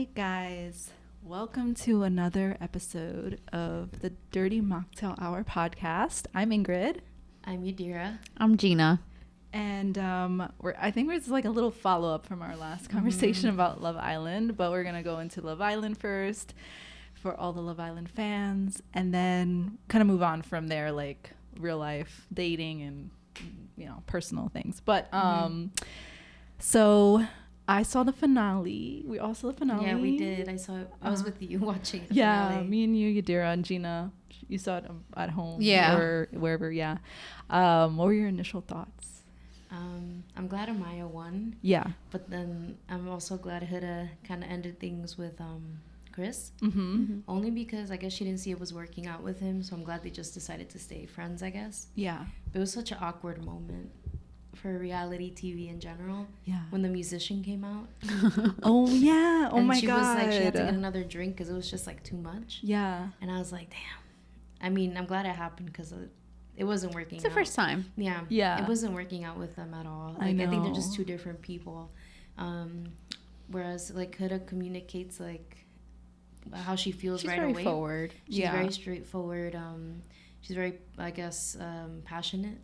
right, guys. Welcome to another episode of the Dirty Mocktail Hour podcast. I'm Ingrid. I'm Yadira. I'm Gina. And I think it's like a little follow-up from our last conversation about Love Island, but we're going to go into Love Island first for all the Love Island fans, and then kind of move on from there, like real life dating and, you know, personal things. But so I saw the finale. We all saw the finale. Yeah, we did. I saw it. I was with you watching the yeah, finale. me and you, Yadira, and Gina. You saw it at home. Yeah. Or wherever, yeah. What were your initial thoughts? I'm glad Amaya won. Yeah. But then I'm also glad Huda kind of ended things with Chris. Only because I guess she didn't see it was working out with him. So I'm glad they just decided to stay friends, I guess. Yeah. But it was such an awkward moment for reality TV in general. Yeah. When the musician came out. Oh, yeah. Oh, and my she God. was like, she had to get another drink because it was just like too much. Yeah. And I was like, damn. I mean, I'm glad it happened because it wasn't working It's the first time. Yeah. Yeah. It wasn't working out with them at all. I Like, I think they're know. just two different people. Whereas, like, Huda communicates, like, how she feels She's right very away. forward. She's Yeah. very straightforward. She's very, I guess, passionate.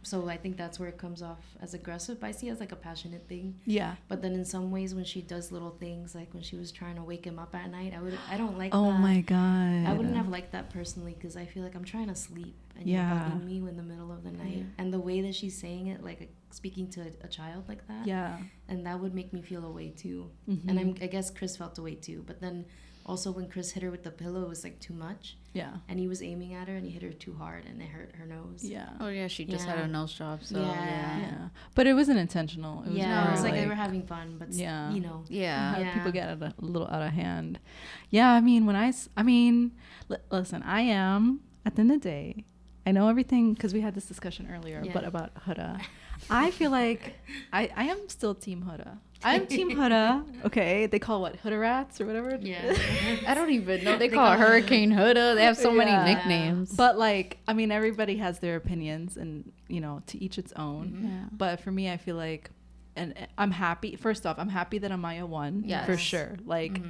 So I think that's where it comes off as aggressive. But I see it as, like, a passionate thing. Yeah. But then in some ways, when she does little things, like when she was trying to wake him up at night, I don't like that. Oh, my God. I wouldn't have liked that personally because I feel like I'm trying to sleep and you're Yeah. bugging me in the middle of the night. Yeah. And the way that she's saying it, like speaking to a child like that, Yeah. and that would make me feel away too. Mhm. And I guess Chris felt away too. But then also when Chris hit her with the pillow, it was like too much. Yeah. And he was aiming at her and he hit her too hard and it hurt her nose. Yeah. Oh yeah, she just had Yeah. a nose job. So Yeah. yeah. Yeah. But it wasn't intentional. It was Yeah, more it was like they were having fun, but Yeah. you know. Yeah. how Yeah. people get a little out of hand. Yeah, I mean, listen, I am, at the end of the day, I know everything, because we had this discussion earlier, Yeah. but about Huda. I feel like I am still Team Huda. I'm Team Huda. Okay, they call what, Huda rats or whatever? Yeah. I don't even know. They They call call it Hurricane Huda. They have so Yeah. many nicknames. But like, I mean, everybody has their opinions and, you know, to each its own. Yeah. But for me, I feel like, and I'm happy. First off, I'm happy that Amaya won. Yes. For sure. Like,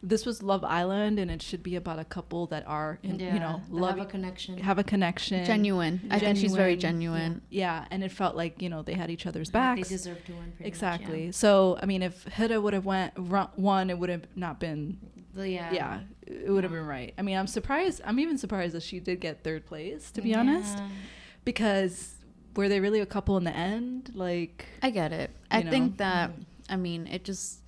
this was Love Island, and it should be about a couple that are, you know, that love, have a connection. have a connection. Genuine. I think she's very genuine. Yeah, and it felt like, you know, they had each other's They backs. deserve to win pretty Exactly. much, So, I mean, if Huda would have won, it would have not been. yeah. Yeah, it would have been right. I mean, I'm surprised. I'm even surprised that she did get third place, to be honest, because were they really a couple in the end? Like, I get it. You I know? think that, I mean, it just,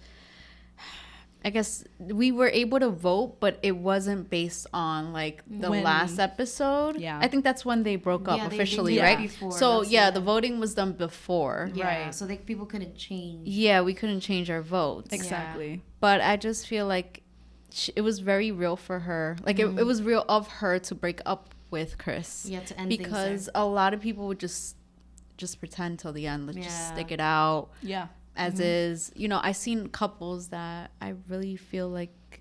I guess we were able to vote, but it wasn't based on like the When- last episode. Yeah. I think that's when they broke up Yeah, they officially, did right? before, So that's- yeah, yeah. the voting was done before. Yeah, Right. so people couldn't change. Yeah, we couldn't change our votes. exactly. But I just feel like it was very real for her. Like it was real of her to break up with Chris. Yeah, to end because things a lot of people would just pretend till the end. Let's just Yeah. stick it out Yeah. as is. You know, I've seen couples that I really feel like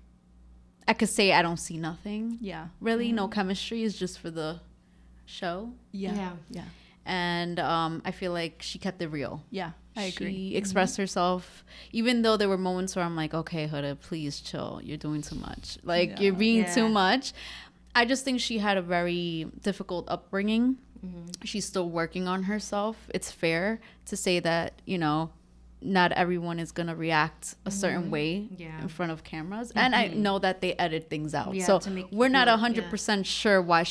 I could say I don't see nothing. Yeah. Really, no chemistry is just for the show. Yeah. Yeah. Yeah. And I feel like she kept it real. Yeah. I agree. She expressed herself, even though there were moments where I'm like, okay, Huda, please chill. You're doing too much. Like, Yeah. you're being Yeah. too much. I just think she had a very difficult upbringing. She's still working on herself. It's fair to say that, you know, not everyone is going to react a certain way Yeah. in front of cameras. And I know that they edit things out. Yeah, so to make you we're not feel- 100% sure why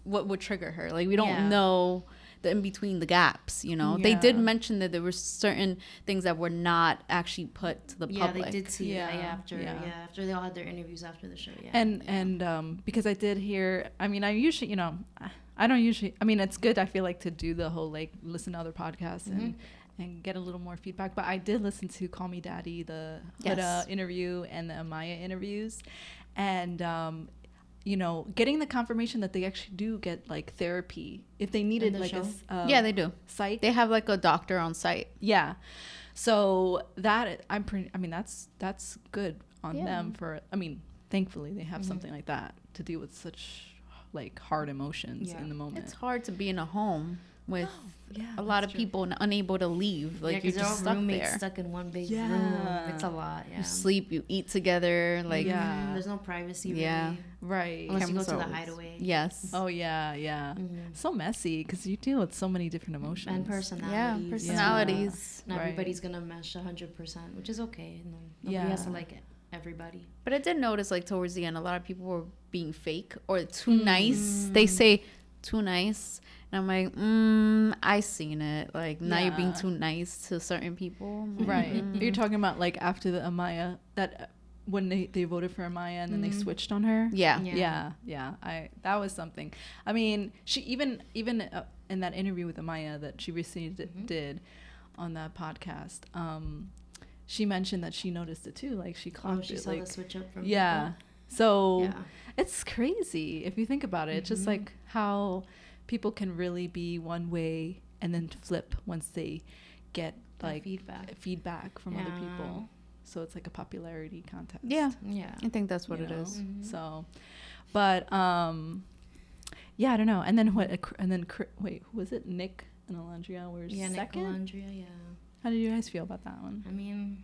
what would trigger her. Like, we don't Yeah. know the in between the gaps, you know. They Yeah. did mention that there were certain things that were not actually put to the Yeah, public. they did see that. Yeah, Yeah, after they all had their interviews after the show. Yeah. And because I did hear, I mean, I usually, you know, I don't usually, I mean, it's good, I feel like, to do the whole, like, listen to other podcasts and get a little more feedback. But I did listen to Call Me Daddy, the Yes. Huda interview and the Amaya interviews. And, you know, getting the confirmation that they actually do get, like, therapy if they needed, the like, show? Yeah, they do. psych. They have like a doctor on site. Yeah. So that I mean, that's good on Yeah. them for, I mean, thankfully they have something like that to deal with such, like, hard emotions Yeah. in the moment. It's hard to be in a home with Yeah, a lot that's of true. people unable to leave. Like, you're they're just all stuck roommates there. stuck in one big Yeah. room. It's a lot. Yeah. You sleep, you eat together. Like, Yeah. There's no privacy. Yeah. Really. Right. Unless you go to the Cameras. hideaway. Yes. Oh yeah. So messy because you deal with so many different emotions And personalities. Yeah, personalities. Not Right. everybody's gonna mesh 100%, which is okay. Nobody has to like everybody. But I did notice, like, towards the end, a lot of people were being fake or too nice. They say too nice. And I'm like, I seen it. Like, now you're being Yeah. too nice to certain people. I'm like, Right. You're talking about like after the Amaya that when they voted for Amaya and then they switched on her. Yeah. Yeah. That was something. I mean, she even in that interview with Amaya that she recently did on that podcast, she mentioned that she noticed it too. Like she clocked she it. saw Like the switch up from yeah. people. So Yeah. it's crazy if you think about it. It's just like how people can really be one way and then flip once they get like feedback from other people. So it's like a popularity contest. Yeah. Yeah. I think that's what You it know? is. So, but yeah, I don't know. And then wait, was it Nick and Alondria were second? Alondria, yeah. How did you guys feel about that one? I mean,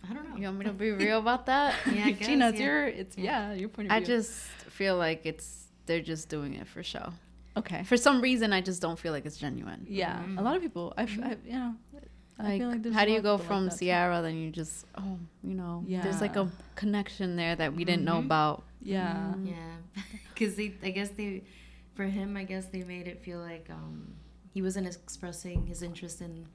I don't know. You want me to be real about that? Yeah, I guess, Gina, it's yeah. your point of view. I just feel like they're just doing it for show. okay. For some reason, I just don't feel like it's genuine. Yeah, a lot of people. I feel like there's how a do you lot go of people from like that too. Sierra, then you just, there's like Yeah. a connection there that we didn't know about. Yeah. Yeah, because for him, I guess they made it feel like he wasn't expressing his interest in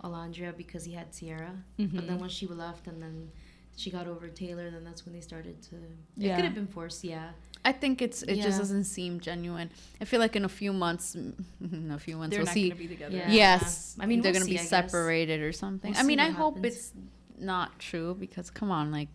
Alondria because he had Sierra. But then when she left and then she got over Taylor, then that's when they started to. Yeah. It could have been forced, yeah. I think it just Yeah. doesn't seem genuine. I feel like in a few months They're we'll not see. gonna be together. Yeah. Yes, I mean, they're we'll gonna see, be I guess. separated or something. We'll I mean, see I what hope happens. it's not true because come on, like,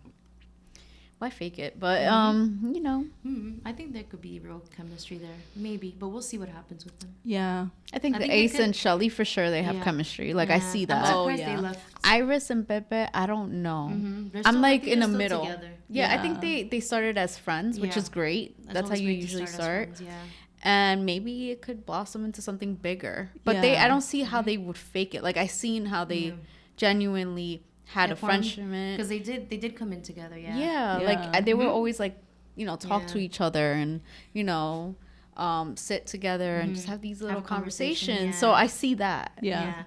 why fake it? But I think there could be real chemistry there, maybe, but we'll see what happens with them. Yeah. I think I the think they Ace could- and Shelly for sure they have Yeah. chemistry. Like I Yeah. see I'm that. surprised yeah. they left. Iris and Pepe, I don't know. They're I'm still- I like think in the they're still middle. together. Yeah, I Yeah. think they started as friends, which Yeah. is great. That's how always you great to usually as start. friends, yeah. And maybe it could blossom into something bigger. But Yeah. I don't see how they would fake it. Like I seen how they genuinely had a friendship. Because they did come in together, yeah. Yeah, Yeah. like they were always like, talk to Yeah. each other and sit together and just have these little a conversation, conversations. yeah. So I see that. Yeah.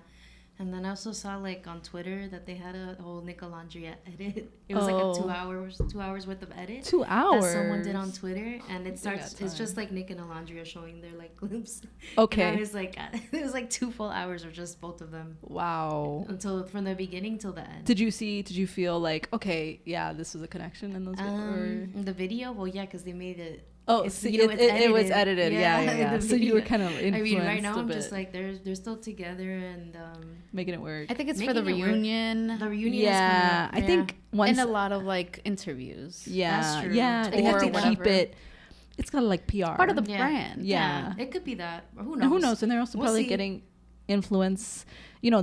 And then I also saw like on Twitter that they had a whole Nick Alondria edit. It was like Oh. a 2 hours worth of edit. 2 hours. That someone did on Twitter, and it starts. got It's time. just like Nick and Alondria showing their like glimpse. Okay. And I was like, it was like 2 full hours of just both of them Wow. until from the beginning till the end. Did you feel like, okay, yeah, this was a connection in those or The video, well, yeah, because they made it. Oh, it's, see, you know, it was edited. Yeah. the So you were video. kind of influenced I mean, right now a I'm bit, just like they're still together and making it work. I think it's for the Making it work. reunion. the reunion. Yeah, is coming up. I think once. And a lot of like interviews. Yeah, That's true. yeah, they have Or to whatever. keep it. It's got to like PR. Part of the Yeah. brand. Yeah. It could be that. Or who knows? And who knows? And they're also We'll probably see. getting influence,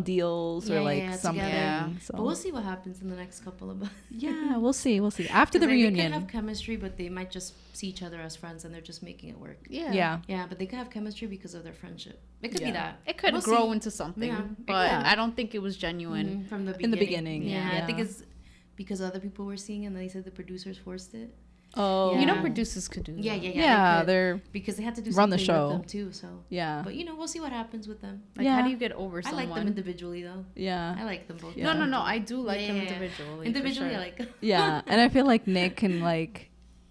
deals or like something. together. Yeah. So But we'll see what happens in the next couple of months. yeah, we'll see. We'll see after the They reunion. could have chemistry, but they might just see each other as friends and they're just making it work. Yeah. Yeah. Yeah, but they could have chemistry because of their friendship. It could Yeah. be that. It could We'll grow see. into something, Yeah, it but could. I don't think it was genuine. From the beginning. In the beginning, Yeah, yeah. I think it's because other people were seeing it and they said the producers forced it. Oh, Yeah. You know, producers could do that. Yeah. Yeah, they could, they're because they had to do run the something show. with them too. So, yeah, but we'll see what happens with them. Like, Yeah. how do you get over I someone? like them individually though. yeah. I like them both. Yeah. No. I do like Yeah, them yeah, yeah. individually. for Individually, sure. I like them. Yeah, and I feel like Nick can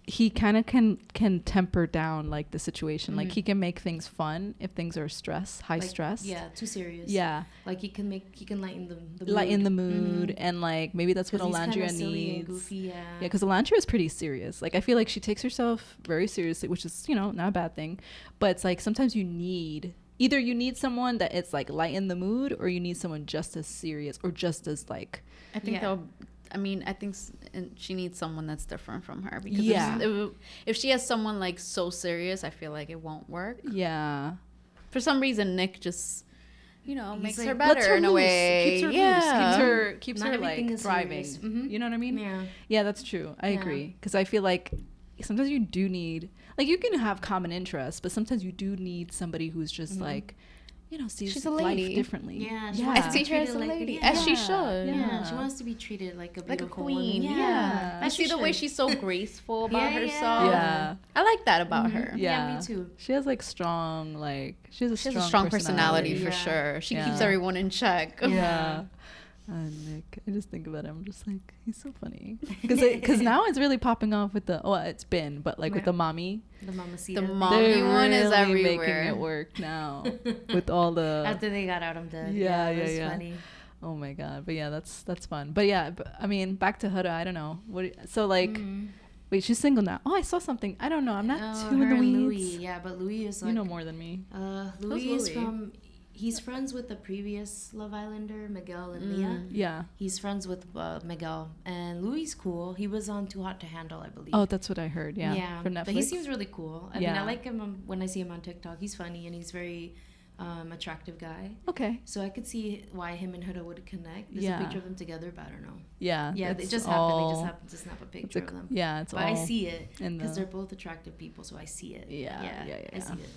he kind of can temper down like the situation. Like he can make things fun if things are high stress. Yeah, too serious. Yeah, Like he can lighten the mood. lighten the mood, and like maybe that's what 'Cause he's kinda Alondria silly and needs. goofy, yeah. Yeah, because Alondria is pretty serious. Like I feel like she takes herself very seriously, which is not a bad thing. But it's like sometimes you need someone that it's like lighten the mood, or you need someone just as serious or just as like. I think Yeah. I think she needs someone that's different from her because Yeah. if she has someone like so serious, I feel like it won't work. Yeah. For some reason, Nick just makes like, her Lets better her in a loose, way. keeps her Yeah. loose, keeps Not her everything like is thriving. serious. Mhm. You know what I mean? Yeah. Yeah, that's true. I Yeah. agree, because I feel like sometimes you do need, like, you can have common interests, but sometimes you do need somebody who's just like sees She's a life lady. differently. Yeah, she Yeah. wants I to see be her as a treated like lady, yeah. as she should. Yeah, she wants to be treated like a Like a beautiful queen. woman. Yeah. I As she see the way should. she's so graceful about Yeah, herself. Yeah. I like that about her. Yeah, me too. She has like strong, she has She has a strong personality for Yeah. sure. She Yeah. keeps everyone in check. Yeah. And Nick, I just think about him, I'm just like, he's so funny. Because now it's really popping off with it's been, but like with the mommy. The mamacita. The thing. mommy They're one is really making everywhere. it work now with all the. After they got out of bed. Yeah, it was yeah. funny. Oh my god! But yeah, that's fun. But yeah, I mean, back to Huda. I don't know so like. Wait, she's single now. Oh, I saw something. I don't know. I'm not too in the her and weeds. Louis. Yeah, but Louis is like. You know more than me. Louis is Louis? he's friends with the previous Love Islander, Miguel and Leah. Yeah. He's friends with Miguel. And Louis cool. He was on Too Hot to Handle, I believe. Oh, that's what I heard. Yeah. Yeah. For Netflix. But he seems really cool. I mean, Yeah. I like him when I see him on TikTok. He's funny and he's very attractive guy. Okay. So I could see why him and Huda would connect. There's Yeah. a picture of them together, but I don't know. Yeah. Yeah, it it's just happened. They all- just happened to snap a picture of them. Yeah, it's But all. I see it in because the- they're both attractive people, so I see it. Yeah, I see it.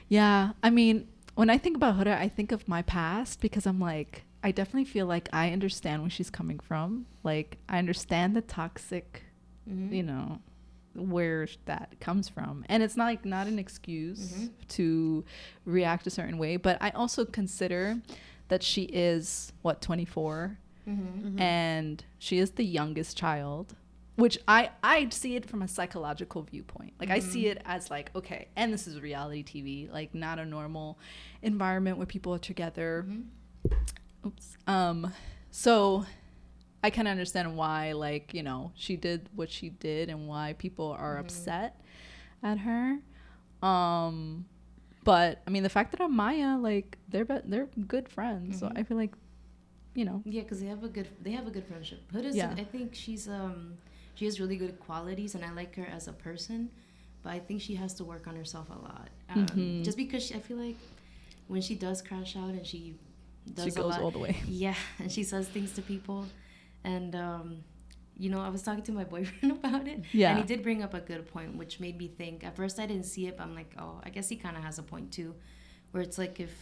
Yeah, I mean, when I think about Huda, I think of my past because I'm like, I definitely feel like I understand where she's coming from. Like, I understand the toxic, where that comes from. And it's not an excuse to react a certain way. But I also consider that she is, 24? And she is the youngest child. Which I see it from a psychological viewpoint. Like I see it as like, okay, and this is reality TV, like not a normal environment where people are together. Oops. So I kind of understand why, like, she did what she did and why people are upset at her. But I mean, the fact that Amaya, like, they're good friends, so I feel like, Yeah, because they have a good friendship. Huda's, I think she has really good qualities, and I like her as a person, but I think she has to work on herself a lot. Just because I feel like when she does crash out and she does goes all the way. Yeah, and she says things to people, and I was talking to my boyfriend about it, and he did bring up a good point, which made me think. At first, I didn't see it, but I'm like, oh, I guess he kind of has a point too, where it's like if,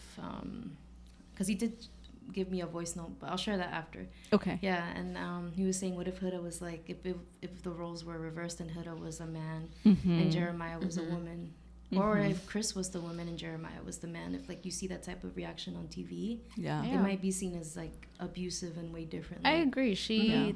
because he did give me a voice note, but I'll share that after. Okay. Yeah, and he was saying, what if Huda was like, if the roles were reversed and Huda was a man and Jeremiah was a woman, or if Chris was the woman and Jeremiah was the man, if like you see that type of reaction on TV, it might be seen as like abusive and way differently. I agree.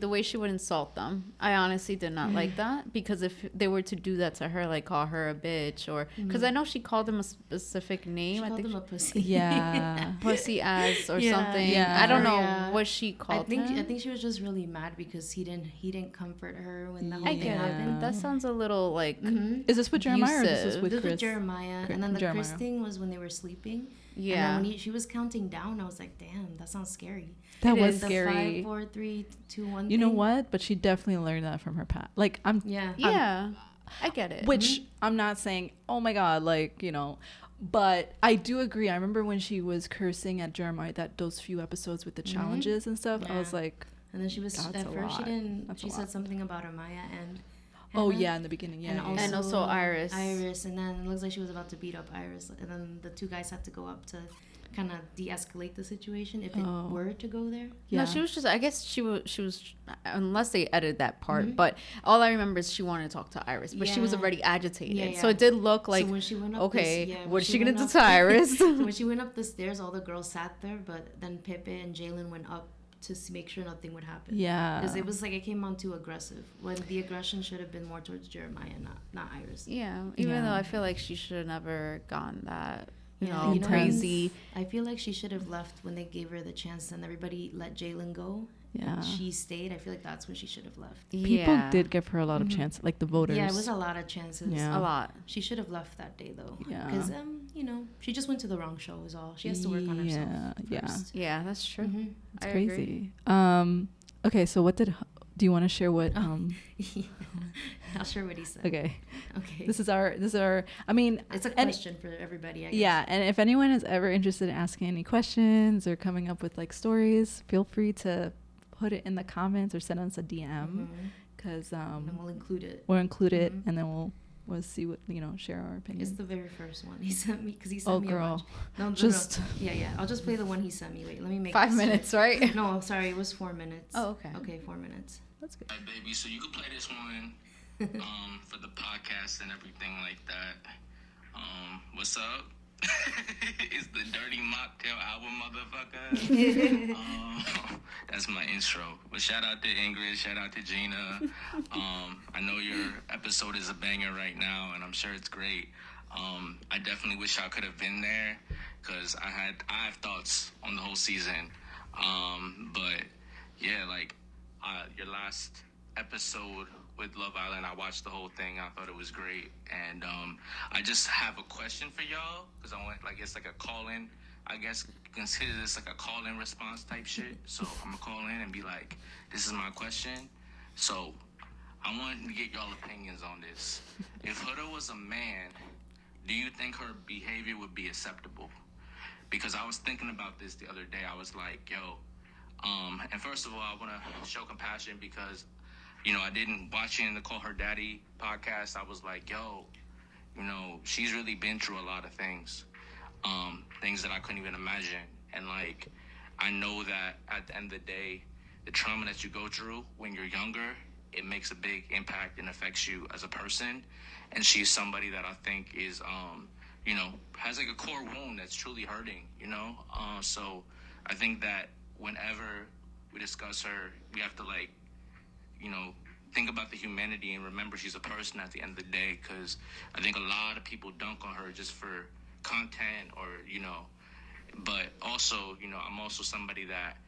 The way she would insult them, I honestly did not like that, because if they were to do that to her, like call her a bitch, or because I know she called them a specific name. She I called think him a pussy. Yeah. pussy ass or Yeah. something. Yeah. I don't know what she called him. I think she was just really mad because he didn't comfort her when the whole I thing get happened. it. That sounds a little like Is this with Jeremiah or is this abusive. with This Chris? was Jeremiah, and then the Jeremiah. Chris thing was when they were sleeping. yeah. And then when she was counting down, I was like, "Damn, that sounds scary." That It was is. The scary. 5, 4, 3, 2, 1. You know thing. what? But she definitely learned that from her past. Like Yeah. Yeah, I get it. which I'm not saying, oh my God, like, but I do agree. I remember when she was cursing at Jeremiah, those few episodes with the challenges and stuff. I was Yeah. like, And then she was That's at a first she lot. didn't. That's a She lot. said something about Amaya and. oh Hannah. yeah, in the beginning, yeah. And yeah. And also Iris. And then it looks like she was about to beat up Iris. And then the two guys had to go up to kind of de-escalate the situation if it were to go there. Yeah. No, she was just. I guess she was. Unless they edited that part, but all I remember is she wanted to talk to Iris, but she was Yeah. already agitated. Yeah, So yeah. it did look like So when she went up okay, when what is she gonna went do up to Iris? so when she went up the stairs, all the girls sat there, but then Pepe and Jalen went up to make sure nothing would happen. Yeah. Because it was like it came on too aggressive when the aggression should have been more towards Jeremiah, not Iris. Yeah, even Yeah. though I feel like she should have never gone that, Yeah, you know, crazy. I feel like she should have left when they gave her the chance and everybody let Jalen go. Yeah. She stayed. I feel like that's when she should have left. People Yeah. did give her a lot of chances, like the voters. Yeah, it was a lot of chances. Yeah. a lot. She should have left that day though. Yeah. Because she just went to the wrong show is all. She has to work on herself. Yeah. First. Yeah, that's true. Mhm. It's I crazy. agree. Okay, so do you want to share what Yeah. I'll share what he said. okay. Okay. This is our I mean, It's a and- question for everybody, I guess. yeah, and if anyone is ever interested in asking any questions or coming up with like stories, feel free to put it in the comments or send us a DM because And we'll include it. we'll include it Mhm. and then we'll see what, share our opinion. It's the very first one he sent me, because he sent me girl. a bunch. No. Yeah. I'll just play the one he sent me. Wait, let me make 5 minutes, right? No, sorry, it was 4 minutes. Oh, okay. Okay, 4 minutes. That's good. Hey, baby, so you can play this one for the podcast and everything like that. What's up? It's the Dirty Mocktail album, motherfucker. That's my intro. But shout out to Ingrid, shout out to Gina. I know your episode is a banger right now, and I'm sure it's great. I definitely wish I could have been there, because I have thoughts on the whole season. But yeah, like your last episode with Love Island, I watched the whole thing. I thought it was great, and I just have a question for y'all, because I want, like, it's like a call-in. I guess consider this like a call-in response type shit. So I'm gonna call in and be like, "This is my question." So I want to get y'all opinions on this. If Huda was a man, do you think her behavior would be acceptable? Because I was thinking about this the other day. I was like, yo, and first of all, I want to show compassion, because I didn't watch it in the Call Her Daddy podcast. I was like, yo, she's really been through a lot of things that I couldn't even imagine. And, like, I know that at the end of the day, the trauma that you go through when you're younger, it makes a big impact and affects you as a person. And she's somebody that I think is, has, like, a core wound that's truly hurting, So I think that whenever we discuss her, we have to, like, think about the humanity and remember she's a person at the end of the day, because I think a lot of people dunk on her just for content or, but also, I'm also somebody that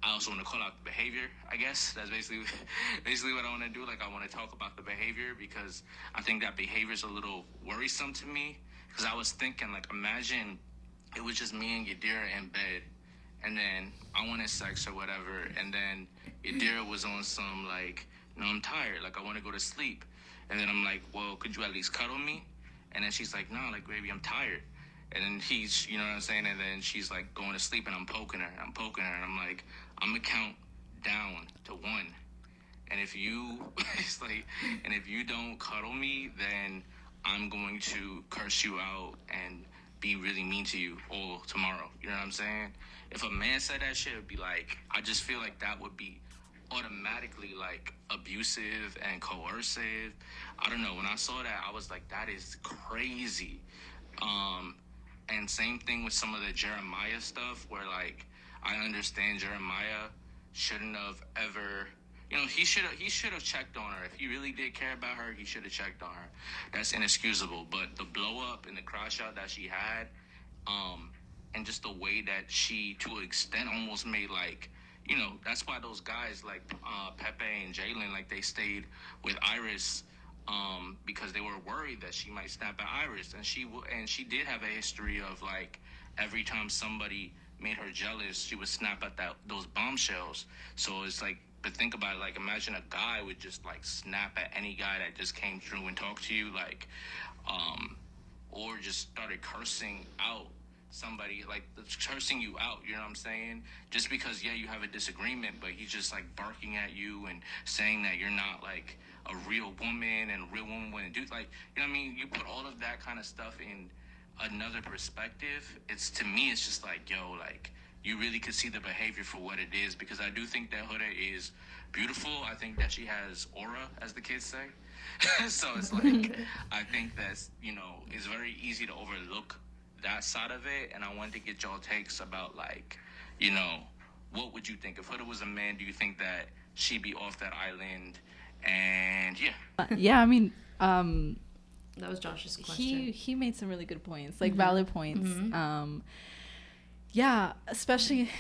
I also want to call out the behavior, I guess. That's basically what I want to do. Like, I want to talk about the behavior, because I think that behavior is a little worrisome to me, because I was thinking, like, imagine it was just me and Yadira in bed, and then I wanted sex or whatever, and then Yadira was on some, like, I'm tired, like, I want to go to sleep. And then I'm like, well, could you at least cuddle me? And then she's like, no, like, baby, I'm tired. And then he's, you know what I'm saying? And then she's, like, going to sleep, and I'm poking her, and I'm like, I'm going to count down to 1. And if you, it's like, and if you don't cuddle me, then I'm going to curse you out and be really mean to you all tomorrow. You know what I'm saying? If a man said that shit, it would be like, I just feel like that would be automatically, like, abusive and coercive. I don't know. When I saw that, I was like, that is crazy. And same thing with some of the Jeremiah stuff, where, like, I understand Jeremiah shouldn't have ever, he should have checked on her. If he really did care about her, he should have checked on her. That's inexcusable. But the blow up and the crash out that she had, and just the way that she, to an extent, almost made, like, that's why those guys like Pepe and Jalen, like, they stayed with Iris, because they were worried that she might snap at Iris, and she did have a history of, like, every time somebody made her jealous, she would snap at those bombshells. So it's like, but think about it, like, imagine a guy would just, like, snap at any guy that just came through and talked to you, like, or just started cursing out somebody, like, cursing you out, you know what I'm saying? Just because, yeah, you have a disagreement, but he's just, like, barking at you and saying that you're not, like, a real woman, and a real woman wouldn't do, like, you know what I mean? You put all of that kind of stuff in another perspective, to me, it's just like, yo, like, you really could see the behavior for what it is, because I do think that Huda is beautiful. I think that she has aura, as the kids say. So it's like, I think that's, it's very easy to overlook that side of it, and I wanted to get y'all takes about, like, what would you think if Huda was a man? Do you think that she'd be off that island? And I mean, that was Josh's question. He made some really good points, like, valid points. Especially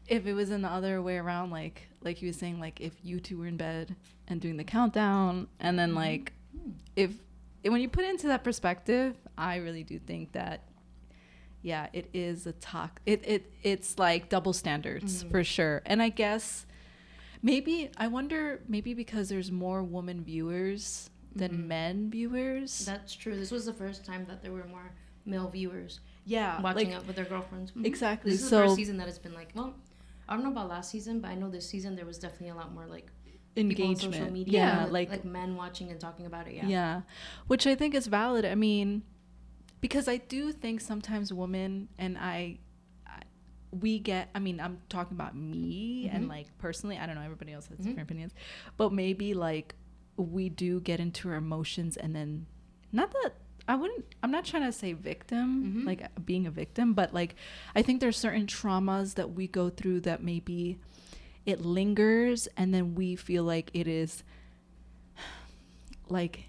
if it was in the other way around, like he was saying, like, if you two were in bed and doing the countdown, and then like, when you put it into that perspective, I really do think that, yeah, it is it's like double standards for sure. And I guess I wonder because there's more woman viewers than men viewers. That's true. This was the first time that there were more male viewers. Yeah, watching like, it with their girlfriends. Exactly. This is the first season that it's been like, well, I don't know about last season, but I know this season there was definitely a lot more, like, people on engagement. social media. Yeah, like men watching and talking about it. Yeah, which I think is valid. I mean, because I do think sometimes women and we get, I mean, I'm talking about me and like personally, I don't know, everybody else has different opinions, but maybe like we do get into our emotions and then, not that I'm not trying to say victim, like being a victim, but like I think there's certain traumas that we go through that maybe it lingers and then we feel like it is like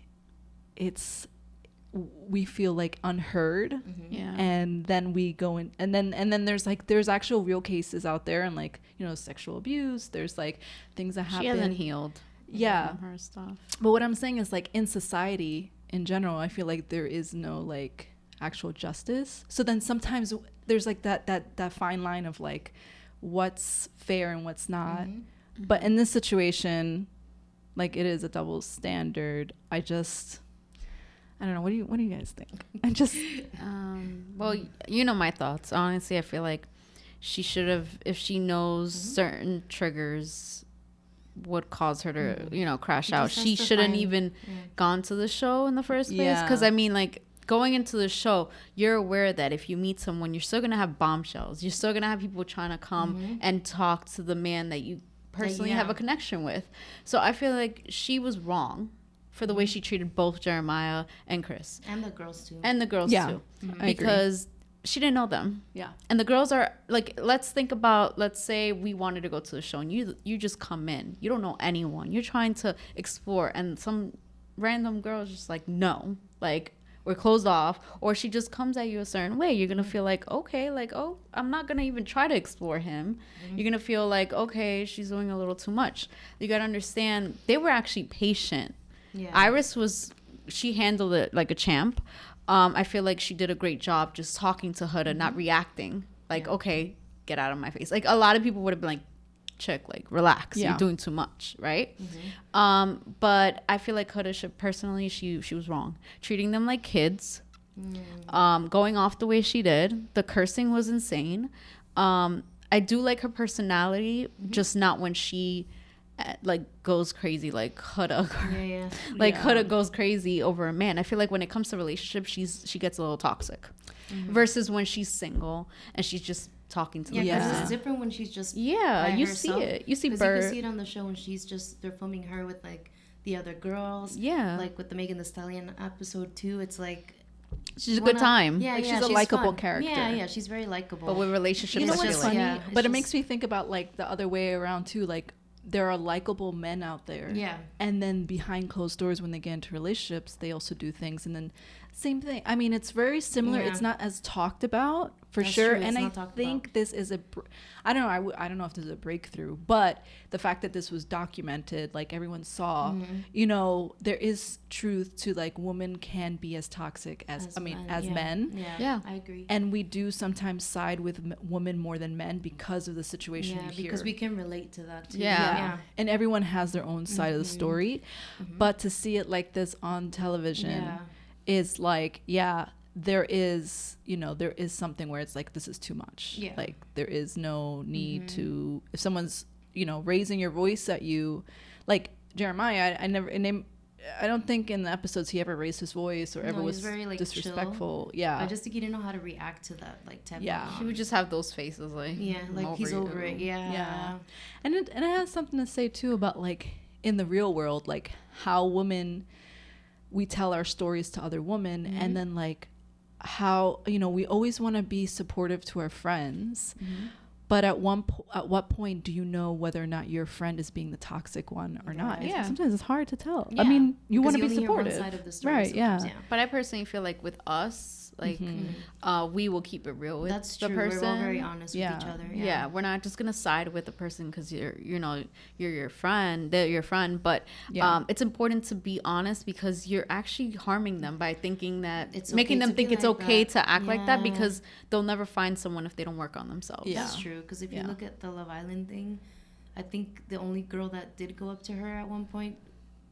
we feel like unheard. Yeah. And then we go in and then there's actual real cases out there and like, you know, sexual abuse, there's like things that happen. She hasn't healed. Yeah. From her stuff. But what I'm saying is like in society in general, I feel like there is no like actual justice. So then sometimes there's like that fine line of like what's fair and what's not. But in this situation, like it is a double standard. I don't know. What do you guys think? I just well, you know my thoughts. Honestly, I feel like she should have, if she knows certain triggers would cause her to, you know, crash out. She shouldn't even gone to the show in the first place. Because I mean, like going into the show, you're aware that if you meet someone, you're still gonna have bombshells. You're still gonna have people trying to come and talk to the man that you personally have a connection with. So I feel like she was wrong for the way she treated both Jeremiah and Chris. And the girls too. And the girls too. Because she didn't know them. Yeah. And the girls are like, let's say we wanted to go to the show and you just come in. You don't know anyone. You're trying to explore and some random girl is just like, no, like we're closed off, or she just comes at you a certain way. You're going to feel like, okay, like, oh, I'm not going to even try to explore him. You're going to feel like, okay, she's doing a little too much. You got to understand they were actually patient. Yeah. Iris she handled it like a champ. I feel like she did a great job just talking to Huda, not reacting. Like, okay, get out of my face. Like, a lot of people would have been like, chick, like, relax. You're doing too much, right? But I feel like Huda should, personally, she was wrong. Treating them like kids. Going off the way she did. The cursing was insane. I do like her personality, just not when she like goes crazy like Huda. Huda goes crazy over a man. I feel like when it comes to relationships, she gets a little toxic versus when she's single and she's just talking to the person. It's different when she's just you herself. See it. You see Bird. You can see it on the show when they're filming her with like the other girls. Like with the Megan Thee Stallion episode 2, it's like she's a good time. She's a likable character. Yeah, she's very likable. But with relationships, you know what's funny? But but it makes me think about like the other way around too. Like there are likable men out there. Yeah. And then behind closed doors, when they get into relationships, they also do things. And then same thing. I mean, it's very similar. Yeah. It's not as talked about for sure. And I think this is I don't know. I don't know if this is a breakthrough, but the fact that this was documented, like everyone saw, you know, there is truth to like women can be as toxic as men. Yeah, I agree. And we do sometimes side with women more than men because of the situation we hear. Because we can relate to that too. Yeah. And everyone has their own side of the story. But to see it like this on television is like, there is something where it's like, this is too much. Like there is no need to, if someone's, you know, raising your voice at you, like Jeremiah, I don't think in the episodes he ever raised his voice or ever was very, like, disrespectful. Chill. I just think he didn't know how to react to that, like, type of he would just have those faces like like he's over it. And it has something to say too about like in the real world, like how we tell our stories to other women, and then like how, you know, we always want to be supportive to our friends, but at what point do you know whether or not your friend is being the toxic one or not? Sometimes it's hard to tell. I mean, you want to be supportive, hear one side of the story, right? But I personally feel like with us, like we will keep it real with the person. We're all very honest with each other. We're not just gonna side with the person because you're your friend, they're your friend, but it's important to be honest because you're actually harming them by thinking that it's making them think it's okay to act like that, because they'll never find someone if they don't work on themselves. That's true, because if you look at the Love Island thing, I think the only girl that did go up to her at one point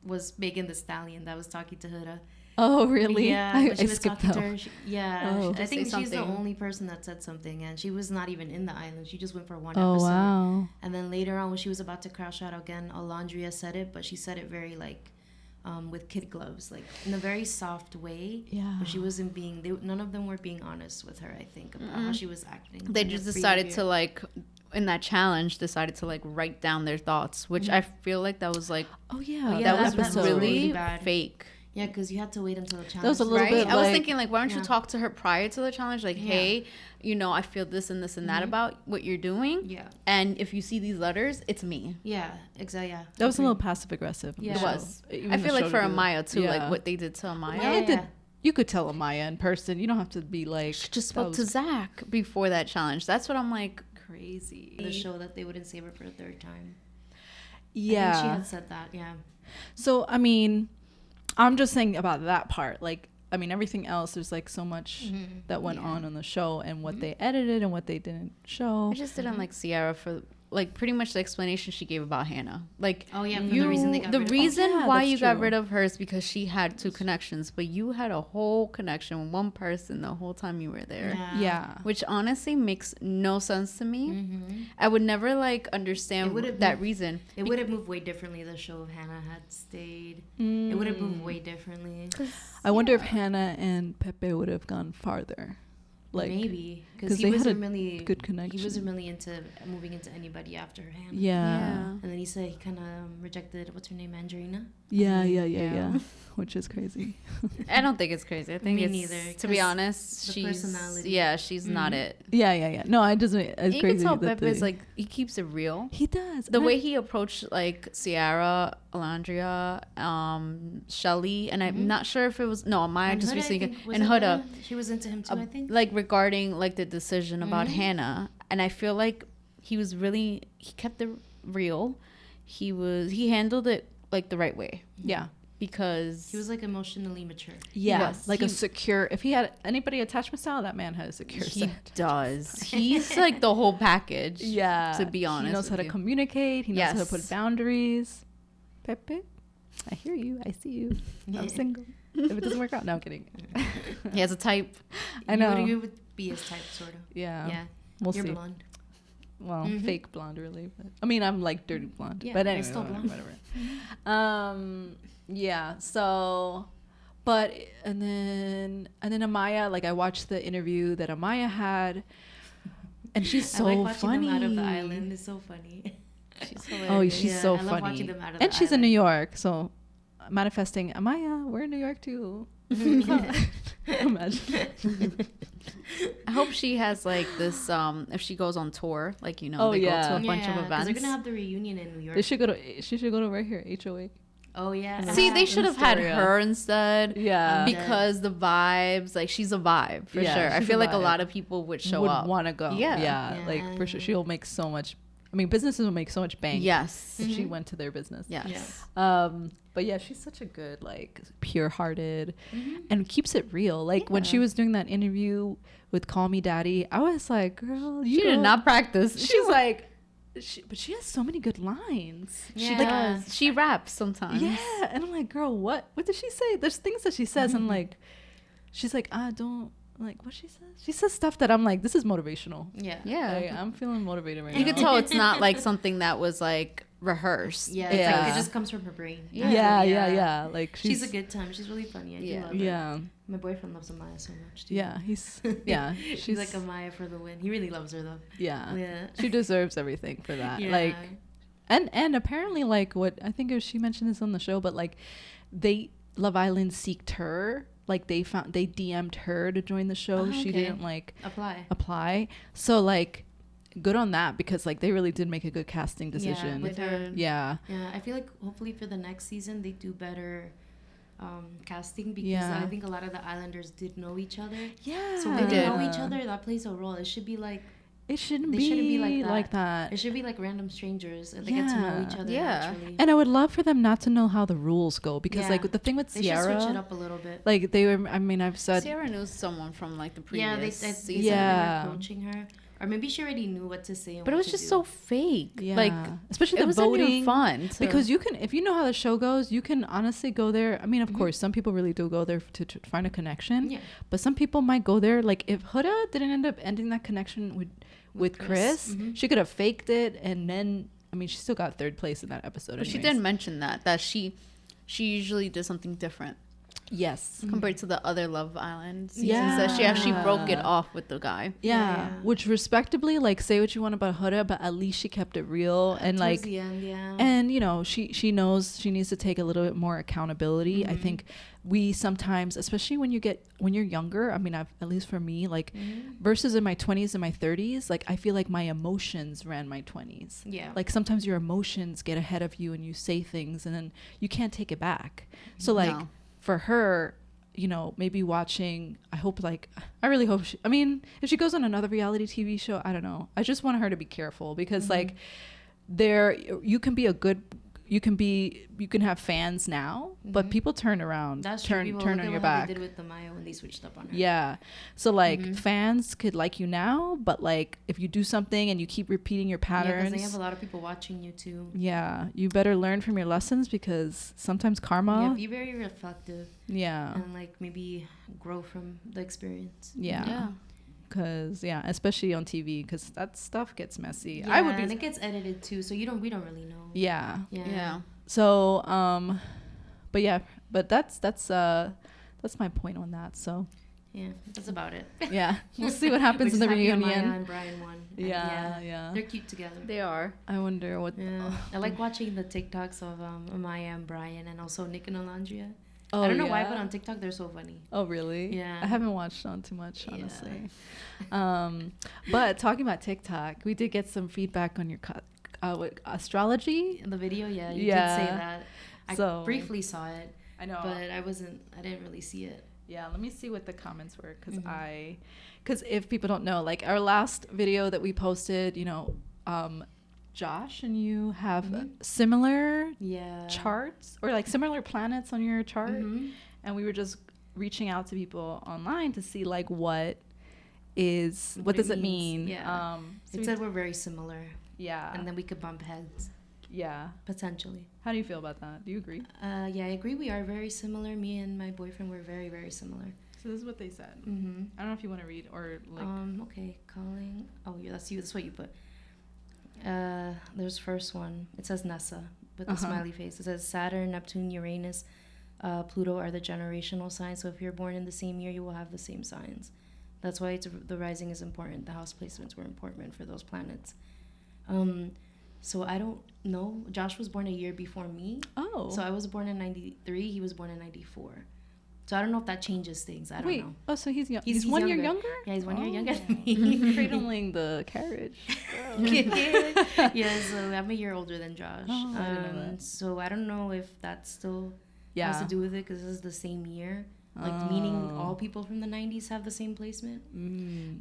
was Megan Thee Stallion that was talking to Huda. Oh, really? Yeah, I when she was skipped talking that to one. her. I Say think she's the something. only person that said something, and she was not even in the island. She just went for one Oh, episode. wow. And then later on, when she was about to crash out again, Alondria said it, but she said it very like, with kid gloves, like in a very soft way. Yeah. But she wasn't being. None of them were being honest with her. I think about how she was acting. They and just her decided behavior. to like in that challenge decided to like write down their thoughts, which I feel like that was like Oh, yeah. yeah, that that was was really really bad. fake. Yeah, because you had to wait until the challenge. was a little Right? bit I was like- thinking like, why don't you Yeah. talk to her prior to the challenge? Like, Yeah. hey, you know, I feel this and this and that about what you're doing. Yeah. And if you see these letters, it's me. Yeah, exactly. Yeah. That was a little passive aggressive. Yeah. It Show. was. I feel like for Amaya too, Yeah. like what they did to Amaya. Yeah, It did- you could tell Amaya in person. You don't have to be like. She just that spoke to was Zach before that challenge. That's what I'm like. crazy. The show that they wouldn't save her for a third time. I Yeah. think she had said that. Yeah. So, I mean, I'm just saying about that part. Like, I mean, everything else, there's like so much that went on the show and what they edited and what they didn't show. I just didn't like Sierra for like pretty much the explanation she gave about Hannah. Like, Oh yeah, for the reason they got rid of her. reason Yeah, why that's you got true. rid of her is because she had two connections, but you had a whole connection with one person the whole time you were there. Yeah. Which honestly makes no sense to me. Mm-hmm. I would never like understand It would've that moved- reason. It would have moved way differently. The show if Hannah had stayed. It would have moved way differently. I wonder if Hannah and Pepe would have gone farther. Like, Maybe 'cause because he they had wasn't a really good He connection. wasn't really into moving into anybody after Hannah. yeah. And then he said he kind of rejected what's her name, Angelina. Yeah. Yeah. Which is crazy. I don't think it's crazy. I think Me it's, neither, to be 'cause honest, the she's personality. yeah, she's not it. Yeah. No, I just it's You crazy. can tell that Pepe is they- like he keeps it real. he does. The And way he approached like Ciara, Alondria, Shelly, and I'm not sure if it was Amaya And just Huda, I recently think, was and it Huda, She was into him too, I think. like regarding like the decision about Hannah, and I feel like he kept it real. He handled it like the right way yeah. because He was like emotionally mature. Yeah, was. like a He- secure. If he had anybody attachment style, that man had a secure he set. does. He's like the whole package. Yeah, to be honest, he knows how with to you. communicate. He knows how to Yes. put boundaries. Pepe, I hear you. I see you. I'm single. If it doesn't work out, no, I'm kidding. He has a type. I know. You would be his type, sort of. Yeah, Yeah. we'll You're see. blonde. Well, fake blonde, really. But, I mean, I'm like dirty blonde. Yeah, but you're anyway, still blonde. whatever. Yeah. So, but and then Amaya, like I watched the interview that Amaya had, and she's so I like watching funny. them out of the island. It's so funny. She's Oh, hilarious. she's Yeah, so I love funny. watching them out of the And she's in island. New York, so manifesting Amaya. We're in New York too. Imagine. I hope she has like this. If she goes on tour, like Oh, they yeah. go to a bunch of Because events. they're gonna have the reunion in New York. They should go to. She should go to right here, HOA. Oh yeah. See, they should have had Astoria. her instead. Yeah. Because the vibes, like she's a vibe for Yeah, sure. I she's feel a like a vibe. lot of people would show would up. want to go. Yeah. Yeah, like for sure, she'll make so much. I mean, businesses will make so much bank. Yes. If she went to their business. Yes. But yeah, she's such a good, like, pure-hearted, and keeps it real. Like when she was doing that interview with Call Me Daddy, I was like, girl, you She did don't- not practice. She's like, but she has so many good lines. She Yeah. does. She raps sometimes. Yeah, and I'm like, girl, what did she say? There's things that she says, and like, she's like, I don't like what she says. She says stuff that I'm like, this is motivational. Yeah. Yeah. Like, I'm feeling motivated right You now. could tell it's not like something that was like rehearsed. Yeah. Yeah. It's like it just comes from her brain. Yeah. Like She's a good time. She's really funny. I do love her. Yeah. My boyfriend loves Amaya so much too. Yeah, he's She's she's like Amaya for the win. He really loves her though. yeah. Yeah. She deserves everything for that. Yeah. Like and apparently like what I think she mentioned this on the show, but like Love Island seeked her. Like they DM'd her to join the show. Oh, She okay. didn't like apply. So like good on that, because like they really did make a good casting decision. Yeah, with her. Yeah. Yeah, I feel like hopefully for the next season they do better casting, because Yeah. I think a lot of the Islanders did know each other. Yeah. So when they know each other, that plays a role. It should be like It shouldn't they be, shouldn't be like like that. that. It should be like random strangers and they get to know each other Yeah. naturally. And I would love for them not to know how the rules go, because like the thing with they should Sierra, switch it up a little bit. like they were. I mean, I've said Sarah knew someone from like the previous Yeah, they season. said they Yeah. were coaching her. or maybe she already knew what to say. And But it what was to just do. so fake. Yeah. Like, especially it the wasn't even voting. fun. Because you can, if you know how the show goes, you can honestly go there. I mean, of course, some people really do go there to find a connection. Yeah. But some people might go there. Like, if Huda didn't end up ending that connection with Chris, she could have faked it. And then, I mean, she still got third place in that episode. But she anyways. did mention that she usually did something different Yes. compared to the other Love Island seasons. Yeah. That she actually broke it off with the guy. Yeah. Which respectably, like, say what you want about Huda, but at least she kept it real. And Towards like, the end, yeah. and you know, she knows she needs to take a little bit more accountability. I think we sometimes, especially when you're younger, I mean, at least for me, like versus in my 20s and my 30s, like I feel like my emotions ran my 20s. Yeah. Like sometimes your emotions get ahead of you and you say things and then you can't take it back. So like No. for her, you know, maybe watching, I really hope I mean, if she goes on another reality TV show, I don't know. I just want her to be careful because like you can have fans now, but people turn around, That's true. turn People turn look on at your what They back. did with Amaya when they switched up on her. Yeah. So like fans could like you now, but like if you do something and you keep repeating your Yeah, patterns, because they have a lot of people watching you too. yeah, you better learn from your lessons because sometimes Yeah, karma. be very reflective Yeah. and like maybe grow from the experience. Yeah. Cause especially on TV, because that stuff gets messy. Yeah, I would be. and it gets edited too, so we don't really know. Yeah. Yeah. So but that's my point on that. So Yeah, that's about it. yeah, we'll see what happens in We're the just happy reunion. Amaya and Brian won. And Yeah. they're cute together. They are. I wonder what. Yeah, I like watching the TikToks of Amaya and Brian, and also Nick and Alondria. Oh, I don't know why, yeah? but on TikTok they're so funny. Oh really? Yeah. I haven't watched on too much, honestly. But talking about TikTok, we did get some feedback on your astrology. In the video, you did Yeah. say that. I So- briefly saw it, I know. but I didn't really see it. Yeah, let me see what the comments were because if people don't know, like our last video that we posted, you know, Josh and you have similar Yeah. charts or like similar planets on your chart, Mhm. and we were just reaching out to people online to see like what does it means. mean? Yeah. So It said we're very similar, yeah, and then we could bump heads yeah. potentially. How do you feel about that? Do you agree? Yeah, I agree. We are very similar. Me and my boyfriend were very, very similar. So this is what they said. Mm-hmm. I don't know if you want to read or like. Okay, calling. Oh, yeah, that's you. That's what you put. There's first one. It says Nessa with a smiley face. It says Saturn, Neptune, Uranus, Pluto are the generational signs. So if you're born in the same year, you will have the same signs. That's why the rising is important. The house placements were important for those planets. So I don't know. Josh was born a year before me. Oh. So I was born in 93. He was born in 94. So I don't know if that changes things. I don't know. Oh, so he's young. He's He's 1 year younger. younger? Yeah, he's 1 year younger Oh. than me. Cradling the carriage. Yeah, so I'm a year older than Josh. Oh, I didn't know that. So I don't know if that still Yeah. has to do with it because this is the same year. Like, meaning all people from the 90s have the same placement?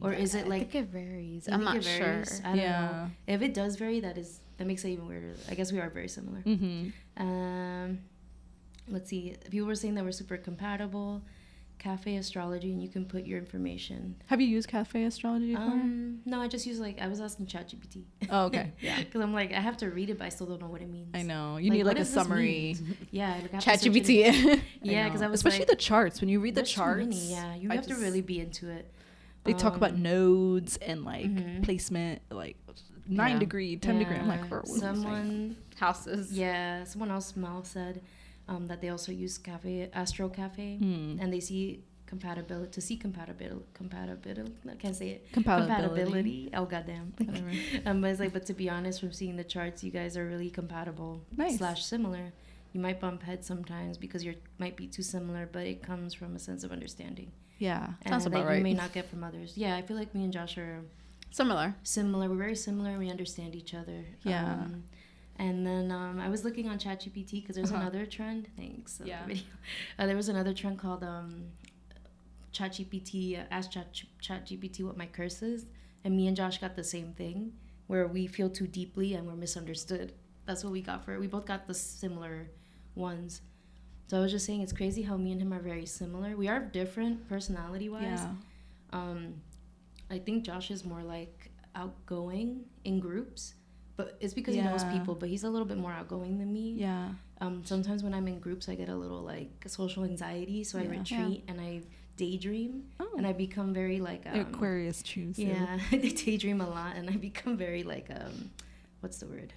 Or is it I like... think it varies. you I'm think not it sure. varies? I don't Yeah. know. If it does vary, that makes it even weirder. I guess we are very similar. Mm-hmm. Let's see. People were saying that we're super compatible. Cafe astrology, and you can put your information. Have you used cafe astrology before? No, I just use I was asking ChatGPT. Oh, okay. Yeah. Because I'm like, I have to read it, but I still don't know what it means. I know. You Like, need what like a does this summary. mean? Yeah. Like, I have to search it in- ChatGPT. Yeah, because I was especially like, the charts. When you read the there's too charts, many, yeah, you I have to just- really be into it. They talk about nodes and like placement, like 9 Yeah. degree, 10 degree. I'm like, Yeah. bro, what are you saying? Someone, Houses. yeah, someone else, Mal said that they also use Astro Cafe, and they see compatibility. I can't say it. Compatibility. Oh, goddamn. Whatever. But it's like, but to be honest, from seeing the charts, you guys are really compatible Nice. / similar. You might bump heads sometimes because you might be too similar, but it comes from a sense of understanding. Yeah. Sounds and about that right. you may not get from others. Yeah, I feel like me and Josh are Similar. similar. We're very similar. We understand each other. Yeah. And then I was looking on ChatGPT because there's another trend. Thanks. of the Yeah. video. There was another trend called ChatGPT. Ask ChatGPT what my curse is, and me and Josh got the same thing, where we feel too deeply and we're misunderstood. That's what we got for it. We both got the similar ones. So I was just saying, it's crazy how me and him are very similar. We are different personality-wise. Yeah. I think Josh is more like outgoing in groups, but it's because he knows people. But he's a little bit more outgoing than me. Yeah. Sometimes when I'm in groups, I get a little like social anxiety, so I retreat and I daydream, and I become very like Aquarius choose. Yeah, I daydream a lot, and I become very like what's the word?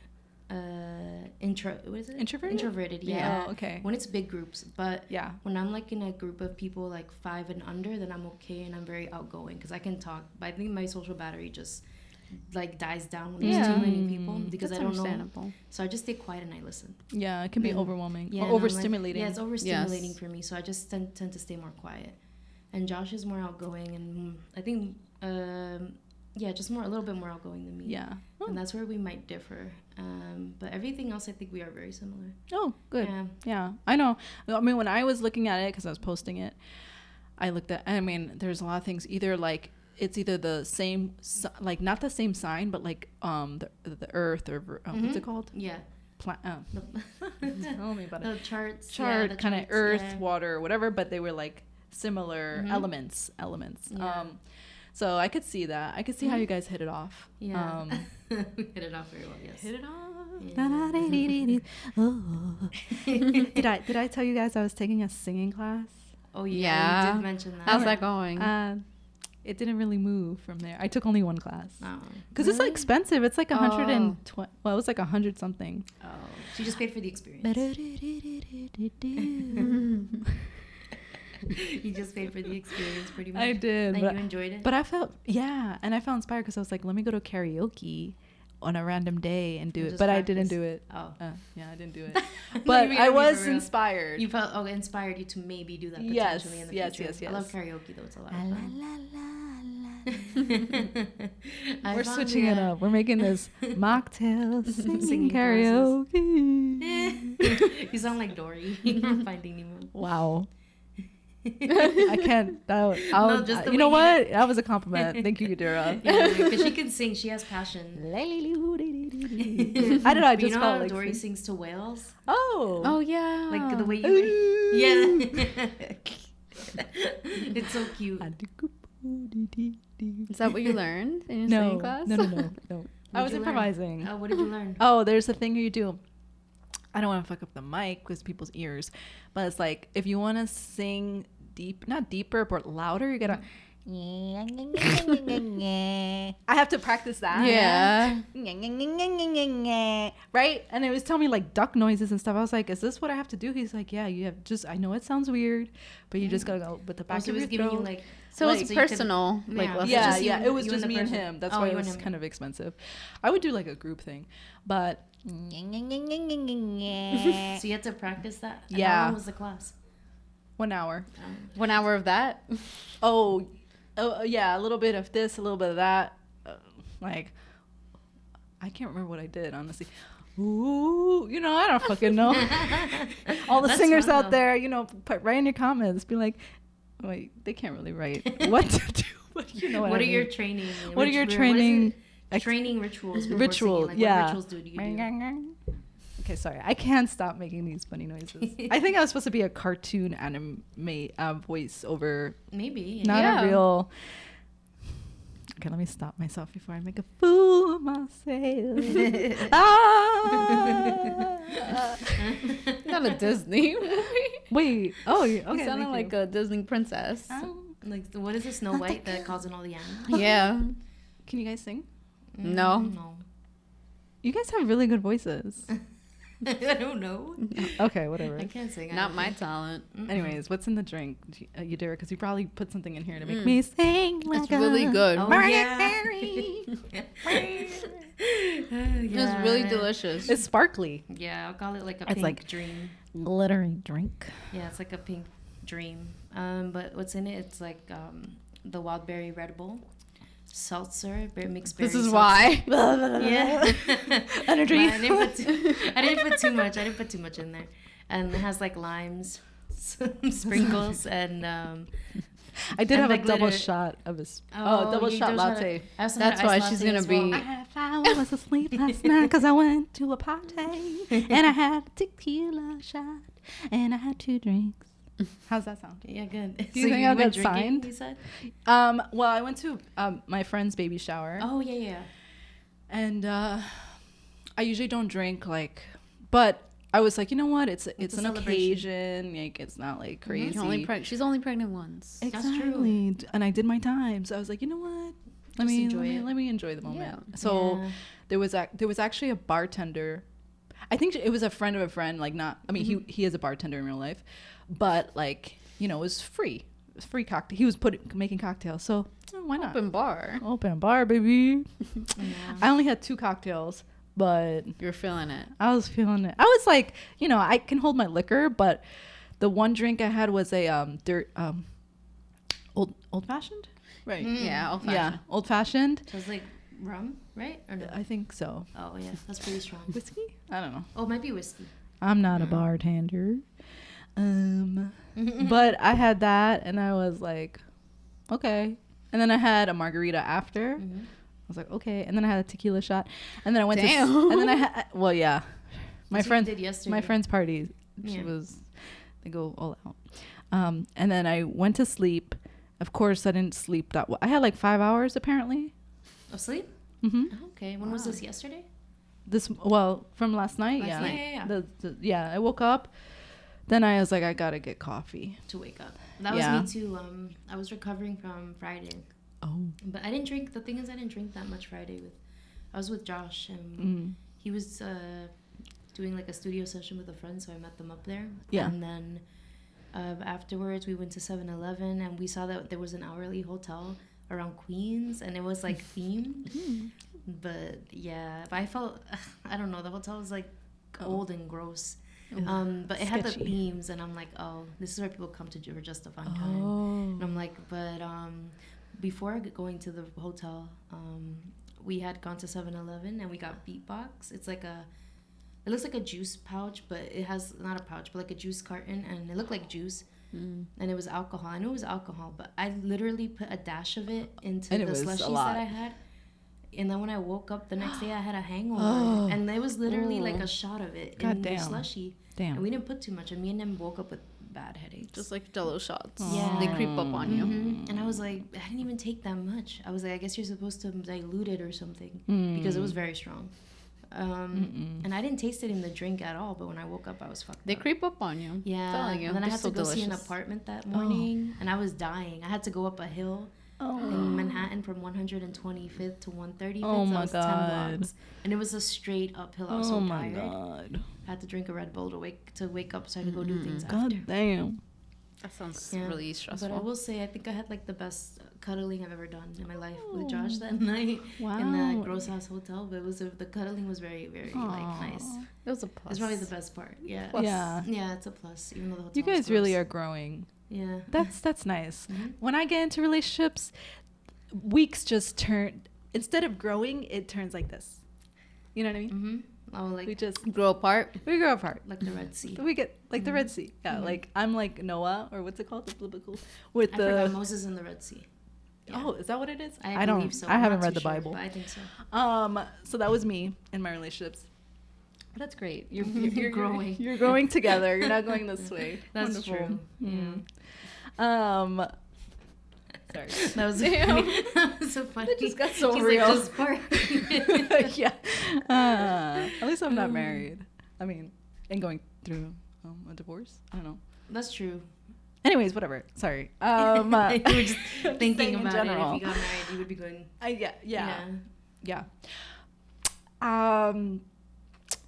What is it? Introverted, yeah. Oh, okay. When it's big groups, but when I'm like in a group of people like 5 and under, then I'm okay, and I'm very outgoing because I can talk. But I think my social battery just like dies down when there's too many people because I don't know. So I just stay quiet and I listen. Yeah, it can be overwhelming or overstimulating. Like, it's overstimulating for me. So I just tend to stay more quiet. And Josh is more outgoing, and I think just a little bit more outgoing than me. Yeah. And that's where we might differ. But everything else, I think we are very similar. Oh, good. Yeah. I know. I mean, when I was looking at it, because I was posting it, there's a lot of things. Either like, it's either the same, like not the same sign, but like the earth or what's it called? Yeah. Tell me about the charts. Chart, kind of earth, water, whatever, but they were like similar elements. Yeah. So I could see that. I could see how you guys hit it off. Yeah. We hit it off very well, yes. Hit it off. Yeah. Did I tell you guys I was taking a singing class? Oh, yeah. You did mention that. How's that going? It didn't really move from there. I took only one class. Oh. Because it's like expensive. It's like 120. Well, it was like 100 something. Oh. So you just paid for the experience. You just paid for the experience pretty much. I did. And you enjoyed it? But I felt, and I felt inspired because I was like, let me go to karaoke on a random day and do it. But practice. I didn't do it. Oh. Yeah, I didn't do it. But I was inspired. You felt, inspired you to maybe do that potentially in the future. Yes. I love karaoke though. It's a lot of fun. We're switching it up. We're making this mocktail singing karaoke. You sound like Dory from Finding Nemo. Wow. I can't. You know what? That was a compliment. Thank you, Yadira. Because she can sing. She has passion. I don't know. I just felt how like Dory sings to whales. Oh yeah. Like the way you. Yeah. It's so cute. Is that what you learned in your singing class? No. I was improvising. What did you learn? Oh, there's a thing you do. I don't want to fuck up the mic because people's ears, but it's like if you want to sing not deeper, but louder, you gotta. I have to practice that. Yeah. Right? And it was telling me like duck noises and stuff. I was like, is this what I have to do? He's like, yeah, you have I know it sounds weird, but you just gotta go with the back of your throat. You like. So it's personal. It was just me and him. That's why it was kind of expensive. I would do like a group thing, but. So you had to practice that? And how long was the class? 1 hour. 1 hour of that? Oh yeah, a little bit of this, a little bit of that. I can't remember what I did, honestly. Ooh, I don't fucking know. All the singers out there, write in your comments. Be like, wait, they can't really write what to do. But what are your training? What are your training? Training rituals. Rituals, What rituals do you do? Okay, sorry. I can't stop making these funny noises. I think I was supposed to be a cartoon anime voice over. Maybe. Not a real. Okay, let me stop myself before I make a fool of myself. Not a Disney movie. Wait. Oh, okay. You sounded like a Disney princess. Like, what is it, Snow White that calls in all the animals? Yeah. Can you guys sing? No. You guys have really good voices. I don't know. Okay, whatever. I can't sing. Not my talent. Anyways, what's in the drink, Yadira? Because you probably put something in here to make me sing like it's really good. Oh, It was really delicious. It's sparkly. Yeah, I'll call it like a pink dream. Glittery drink. Yeah, it's like a pink dream. But what's in it? It's like the wild berry Red Bull. Seltzer, mixed berry. This is seltzer. why. Yeah. Energy. I didn't put too much. I didn't put too much in there. And it has like limes, some sprinkles, and I did have a double shot of a double shot latte. That's why she's gonna be. I was asleep last night because I went to a party and I had a tequila shot and I had 2 drinks How's that sound? Yeah, good. Do you think I went got signed? You said? Well, I went to my friend's baby shower. Oh, yeah. And I usually don't drink, like, but I was like, you know what? It's an occasion. Like, it's not like crazy. She's only pregnant once. Exactly. That's true. And I did my time, so I was like, you know what? Let me enjoy the moment. Yeah. So there was actually a bartender. I think it was a friend of a friend. Like, not. I mean, he is a bartender in real life, but like, you know, it was free. It was free cocktail. He was making cocktails, so why not? Open bar, baby. I only had 2 cocktails. But you're feeling it. I was feeling it. I was like, you know, I can hold my liquor, but the one drink I had was a old fashioned, right? Yeah, old fashioned. Yeah, old fashioned. So it's like rum, right? Or no? I think so. Oh yeah, that's pretty strong. Whiskey? I don't know. Oh, it might be whiskey. I'm not a bartender. But I had that, and I was like, okay. And then I had a margarita after. I was like, okay. And then I had a tequila shot. And then I went to... And then I had... Well, yeah. My friend's party. They go all out. And then I went to sleep. Of course, I didn't sleep that well. I had like 5 hours, apparently. Of sleep? Mm-hmm. Oh, okay. When was this? Yesterday? From last night. Last night. Yeah. I woke up. Then I was like, I got to get coffee. To wake up. That was me too. I was recovering from Friday. Oh. But I didn't drink. The thing is, I didn't drink that much Friday. I was with Josh, and he was doing like a studio session with a friend, so I met them up there. Yeah. And then afterwards, we went to 7-Eleven, and we saw that there was an hourly hotel around Queens, and it was like themed. But yeah, I felt, I don't know, the hotel was like old and gross. But it had the themes, and I'm like, oh, this is where people come to for just a fun time. And I'm like, but before going to the hotel, we had gone to 7-Eleven and we got Beatbox. It's like it looks like a juice pouch, but it has not a pouch, but like a juice carton, and it looked like juice. And it was alcohol. I knew it was alcohol, but I literally put a dash of it into the slushies that I had. And then when I woke up the next day, I had a hangover. And it was literally like a shot of it in the slushie. Damn. And we didn't put too much. And me and him woke up with bad headaches. Just like Jello shots. Yeah. They creep up on you. And I was like, I didn't even take that much. I was like, I guess you're supposed to dilute it or something. Because it was very strong. And I didn't taste it in the drink at all. But when I woke up, I was fucked up. They creep up on you. Yeah. And then I had to go see an apartment that morning. And I was dying. I had to go up a hill. In Manhattan from 125th to 135th. Oh my God. 10 blocks. And it was a straight uphill. I was so tired. God. I had to drink a Red Bull to wake up so I could go do things God after. Damn. That sounds really stressful. But I will say, I think I had like the best cuddling I've ever done in my life with Josh that night in the Gross House Hotel. But the cuddling was very, very like nice. It was a plus. It's probably the best part. Yeah. Plus. Yeah, it's a plus. Even though the hotel You guys really are growing. Yeah. That's nice. When I get into relationships, weeks just turn, instead of growing, it turns like this. You know what I mean? Oh, like we just grow apart. We grow apart. Like the Red Sea. We get like the Red Sea. Yeah, like I'm like Noah, or what's it called? The biblical I forgot Moses in the Red Sea. Yeah. Oh, is that what it is? I believe so. I haven't read the Bible. But I think so. So that was me in my relationships. That's great. You're growing. You're growing together. You're not going this way. That's Wonderful. true. Yeah. Sorry. That was funny. That was so funny. It just got so She's real. Like, yeah. At least I'm not married. I mean, and going through a divorce. I don't know. That's true. Anyways, whatever. Sorry. You were just thinking about general. it. If you got married, you would be going. Yeah.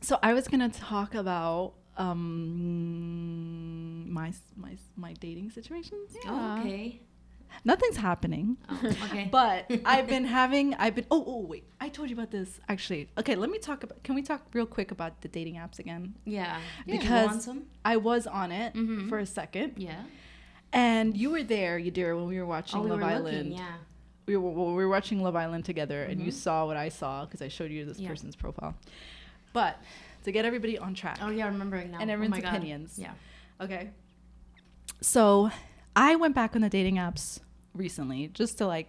So I was gonna talk about my dating situations. Yeah. Oh, okay. Nothing's happening. Oh, okay. But wait. I told you about this actually. Okay, can we talk real quick about the dating apps again? Yeah. Because I was on it for a second. Yeah. And you were there, Yadira, when we were watching Love Island. Looking, yeah. We were watching Love Island together, and you saw what I saw because I showed you this person's profile. But to get everybody on track. Oh yeah, I'm remembering now. And everyone's opinions. Yeah. Okay. So I went back on the dating apps recently just to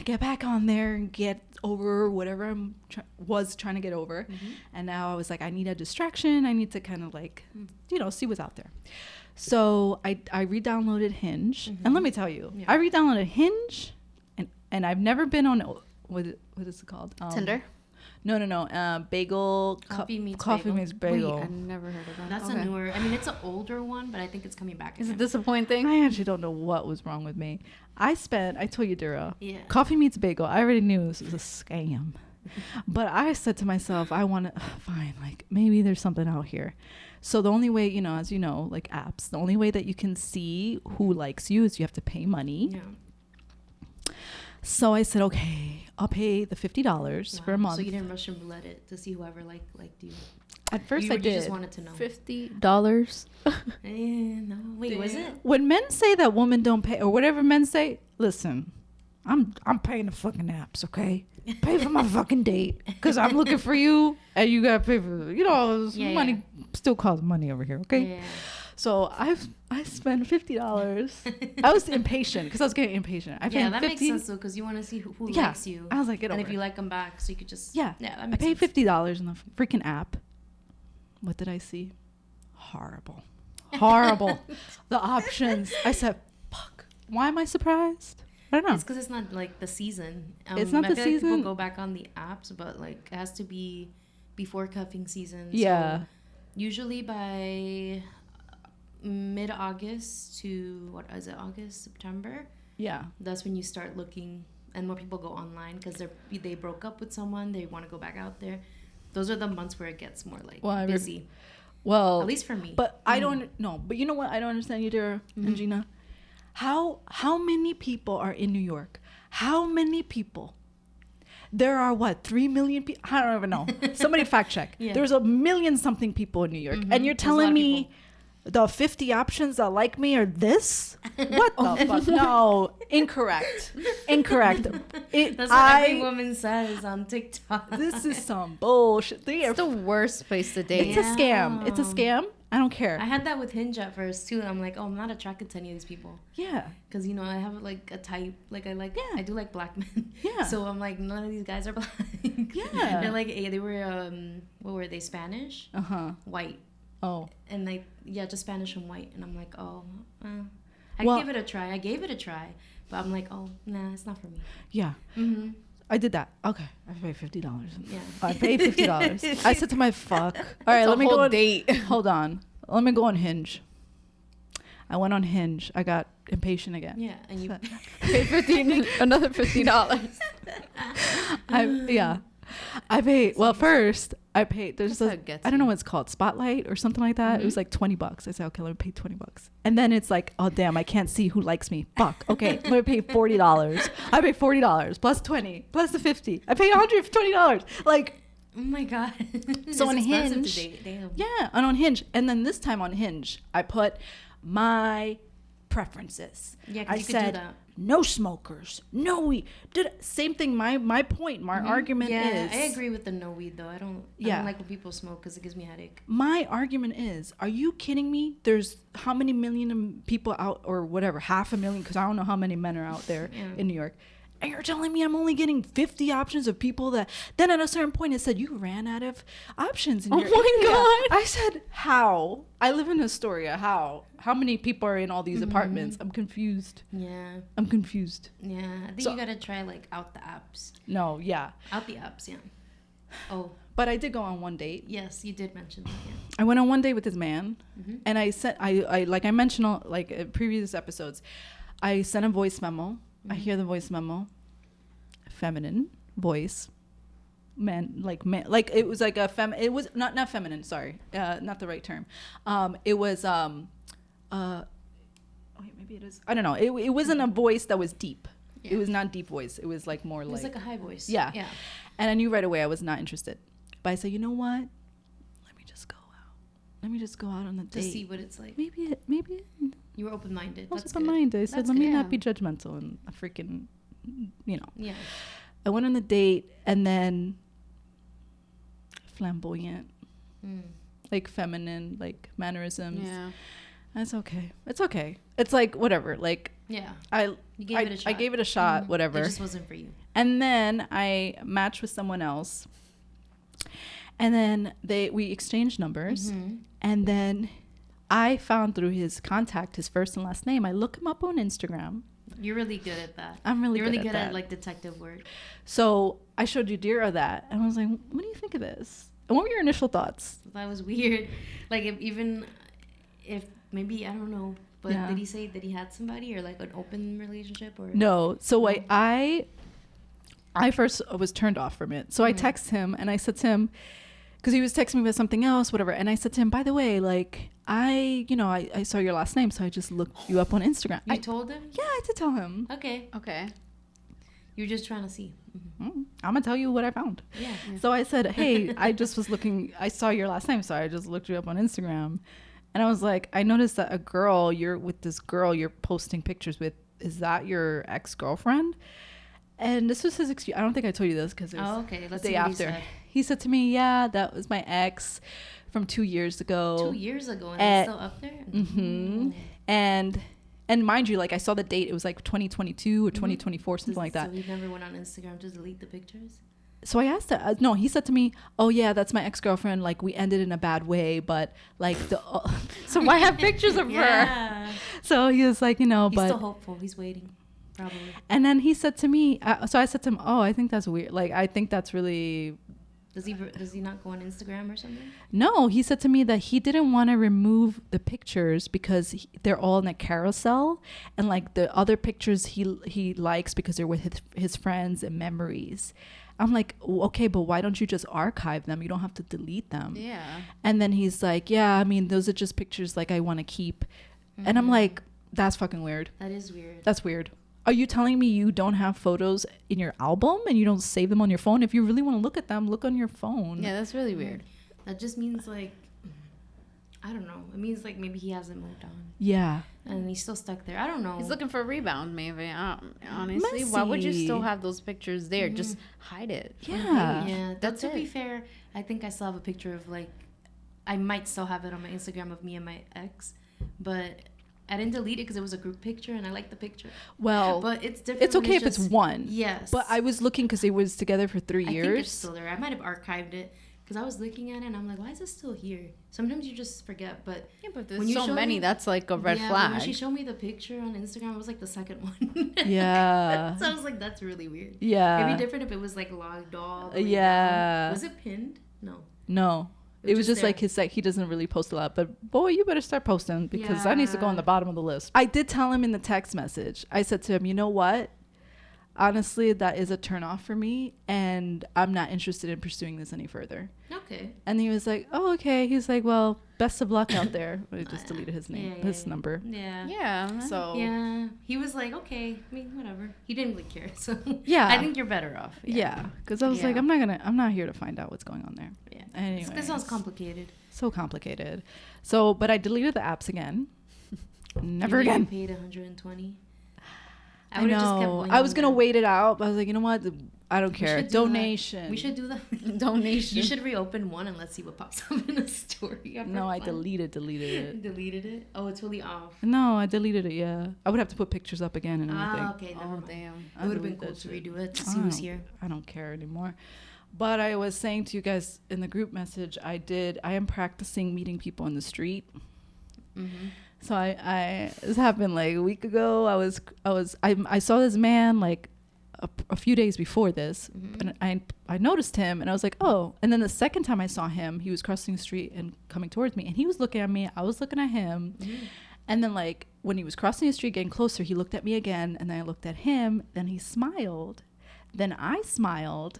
get back on there and get over whatever I'm was trying to get over. And now I was like, I need a distraction. I need to kind of like, you know, see what's out there. So I re-downloaded Hinge. And let me tell you, I re-downloaded Hinge and I've never been on, what is it called? Tinder? No. Bagel. Coffee meets Bagel. Wait, I never heard of that. That's a newer. I mean, it's an older one, but I think it's coming back. Is it disappointing? I actually don't know what was wrong with me. I told you, Dura. Yeah. Coffee meets bagel. I already knew this was a scam. But I said to myself, I want to, fine, like maybe there's something out here. So the only way, you know, as you know, like apps, the only way that you can see who likes you is you have to pay money. Yeah. So I said, okay, I'll pay the $50 for a month. So you didn't Russian roulette it to see whoever liked you. At first you I did. just wanted to know. $50. No. Wait, was it? When men say that women don't pay or whatever men say, listen, I'm paying the fucking apps, okay? Pay for my fucking date because I'm looking for you and you gotta pay for, you know, money still costs money over here, okay? Yeah. So I spent $50. I was impatient because I was getting impatient. I paid that 50. makes sense though, because you want to see who likes you. I was like, get and over if you it. like them back, so you could just Yeah, that I makes paid sense. $50 in the freaking app. What did I see? Horrible. The options. I said, fuck. Why am I surprised? I don't know. It's because it's not like the season. It's not I the feel season? Like people go back on the apps, but like it has to be before cuffing season. Yeah. So usually by mid-August to what is it? August, September. Yeah. That's when you start looking, and more people go online because they broke up with someone. They want to go back out there. Those are the months where it gets more like busy. Well, at least for me. But I don't know. But you know what? I don't understand you, Dara and Gina. How many people are in New York? How many people? There are what, 3 million people? I don't even know. Somebody fact check. Yeah. There's a million something people in New York, and you're telling me the 50 options that like me are this? What the fuck? No, incorrect. That's what every woman says on TikTok. This is some bullshit. It's the worst place to date. It's a scam. It's a scam. I don't care. I had that with Hinge at first too. I'm like, oh, I'm not attracted to any of these people. Yeah. Because, you know, I have like a type. Like I do like black men. Yeah. So I'm like, none of these guys are black. Yeah. They're like, they were, what were they, Spanish? Uh-huh. White. Oh. And like, yeah, just Spanish and white. And I'm like, oh, I gave it a try. But I'm like, oh, nah, it's not for me. Yeah. Mm-hmm. I did that. Okay. I paid $50. Yeah. I paid $50. I said to my fuck. All right, let me go on date. Hold on. Let me go on Hinge. I went on Hinge. I got impatient again. Yeah. And you Paid another $50. I paid. Well, first I paid. There's That's how it gets I don't know you. what it's called, Spotlight or something like that. It was like $20. I said, okay, let me pay $20. And then it's like, oh damn, I can't see who likes me. Fuck. Okay, let me pay $40. I paid $40 plus 20 plus the 50. I paid $120. Like, oh my God. So on It's expensive Hinge, to date. Damn. yeah, and on Hinge, and then this time on Hinge, I put my preferences. Yeah, 'cause I you could said do that. no smokers, no weed. Same thing. My point, my argument is. I agree with the no weed though. I don't like when people smoke because it gives me a headache. My argument is, are you kidding me? There's how many million people out, or whatever, 500,000, because I don't know how many men are out there in New York. And you're telling me I'm only getting 50 options of people that... Then at a certain point, it said, you ran out of options in your area. God. I said, how? I live in Astoria. How? How many people are in all these apartments? I'm confused. Yeah. I'm confused. Yeah. I think So- you gotta try like out the apps. No, yeah. Out the apps, yeah. Oh, But I did go on one date. yes, you did mention that, yeah. I went on one date with this man, and I sent... I like I mentioned on previous episodes, I sent a voice memo. I hear the voice memo, feminine voice, man, like it was like a it was not feminine, sorry, not the right term. It was wait, maybe it is, I don't know. It wasn't a voice that was deep. Yeah. It was not deep voice. It was like more It was like a high voice. yeah. Yeah. And I knew right away I was not interested. But I said, you know what? Let me just go out. Let me just go out on a To date. see what it's like. Maybe You were open-minded. I was That's open-minded. I good. said, That's let me good, not yeah. be judgmental and a freaking, you know. Yeah. I went on the date, and then flamboyant, like feminine, like mannerisms. Yeah. That's okay. It's okay. It's like whatever. Like Yeah. I gave it a shot. I gave it a shot, whatever. It just wasn't for you. And then I matched with someone else. And then we exchanged numbers. And then I found through his contact, his first and last name. I look him up on Instagram. You're really good at that. I'm really You're good really at good that. at like detective work. So I showed Yadira that. And I was like, what do you think of this? And what were your initial thoughts? That was weird. Like if maybe, I don't know. But Yeah. did he say that he had somebody or like an open relationship or? No. So I first was turned off from it. So I texted him and I said to him, because he was texting me about something else, whatever. And I said to him, by the way, like, I saw your last name, so I just looked you up on Instagram. You told him? Yeah, I did tell him. Okay. You're just trying to see. I'm going to tell you what I found. Yeah. So I said, hey, I just was looking, I saw your last name, so I just looked you up on Instagram. And I was like, I noticed that you're with this girl you're posting pictures with. Is that your ex-girlfriend? And this was his excuse. I don't think I told you this because it was okay. Let's the see day what after. he said. He said to me, yeah, that was my ex from 2 years ago. 2 years ago, and it's still up there? Mm-hmm. And mind you, like, I saw the date. It was like 2022 or 2024, something like that. So he never went on Instagram to delete the pictures? So I asked her, no, he said to me, oh yeah, that's my ex-girlfriend. Like, we ended in a bad way, but like so why have pictures of her? So he was like, He's but still hopeful. He's waiting, probably. And then he said to me, so I said to him, oh, I think that's weird. Like, I think that's really. Does he not go on Instagram or something? No, he said to me that he didn't want to remove the pictures because they're all in a carousel, and like the other pictures he likes because they're with his friends and memories. I'm like, okay, but why don't you just archive them? You don't have to delete them. Yeah. And then he's like, yeah, I mean, those are just pictures like I want to keep. And I'm like, that's fucking weird. That is weird. That's weird. Are you telling me you don't have photos in your album and you don't save them on your phone? If you really want to look at them, look on your phone. Yeah, that's really weird. That just means like, I don't know. It means like maybe he hasn't moved on. Yeah. And he's still stuck there. I don't know. He's looking for a rebound, maybe. Honestly, why would you still have those pictures there? Just hide it. Yeah. Yeah. That's To be it. fair, I think I still have a picture of like, I might still have it on my Instagram of me and my ex, but I didn't delete it because it was a group picture and I like the picture. Well, but it's different. it's okay if it's just one. Yes. But I was looking because it was together for 3 years. I think it's still there. I might have archived it because I was looking at it and I'm like, why is it still here? Sometimes you just forget. But Yeah, but there's when you so showed many. me- That's like a red yeah, flag. When she showed me the picture on Instagram, it was like the second one. Yeah. So I was like, that's really weird. Yeah. It'd be different if it was like logged all the way Yeah. down. Was it pinned? No. No. It was just there. like he doesn't really post a lot. But boy, you better start posting because that needs to go on the bottom of the list. I did tell him in the text message. I said to him, you know what? Honestly, that is a turn off for me, and I'm not interested in pursuing this any further. Okay. And he was like, oh, okay. He's like, well, best of luck out there. I just deleted his name, Yeah, his yeah. number. Yeah. Yeah. So Yeah. He was like, okay. I mean, whatever. He didn't really care. So Yeah. I think you're better off. Yeah, because I was like, Yeah. I'm not here to find out what's going on there. Yeah. Anyway, This sounds complicated. So complicated. So, but I deleted the apps again. Never You again. paid 120. I would've just kept know. going I was on gonna that. wait it out, but I was like, you know what? I don't care. should do that. Donation. We should do that. Donation. You should reopen one and let's see what pops up in a story. No, I fun. deleted it. Deleted it? Oh, it's really off. No, I deleted it. Yeah, I would have to put pictures up again and everything. Ah, okay. Never Oh mind. damn. It would have been delete cool that to shit. redo it to I see who's don't- here. I don't care anymore. But I was saying to you guys in the group message, I am practicing meeting people in the street. Mm-hmm. So this happened like a week ago. I saw this man like a few days before this, Mm-hmm. and I noticed him, and I was like, oh. And then the second time I saw him, he was crossing the street and coming towards me, and he was looking at me. I was looking at him, and then like when he was crossing the street, getting closer, he looked at me again, and then I looked at him. Then he smiled, then I smiled,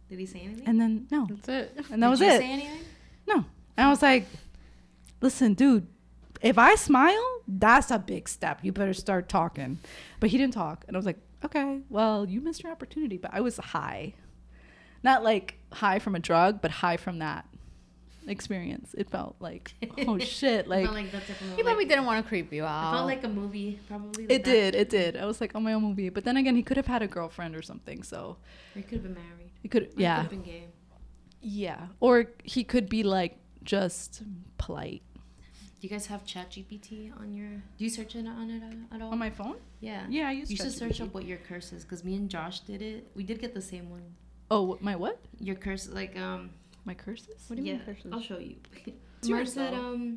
Did he say anything? and then no, That's it. and that was Did you it. say anything? No. And I was like, listen, dude, if I smile, that's a big step. You better start talking. But he didn't talk. And I was like, okay, well, you missed your opportunity. But I was high. Not like high from a drug, but high from that experience. It felt like, oh, shit. I Like, felt like that's like a He probably like, didn't want to creep you it out. felt like a movie, probably. it did. I was like, oh, my own movie. But then again, he could have had a girlfriend or something. So He could have been married. he could, Or yeah. He could have been gay. Yeah. Or he could be like just polite. Do you guys have ChatGPT on your? Do you search it on it at all? On my phone? Yeah. Yeah, I use You should search ChatGPT. up what your curse is, because me and Josh did it. We did get the same one. Oh, my what? Your curse, like My curses? What do you yeah, mean curses? I'll show you. It's Mine yours, said though.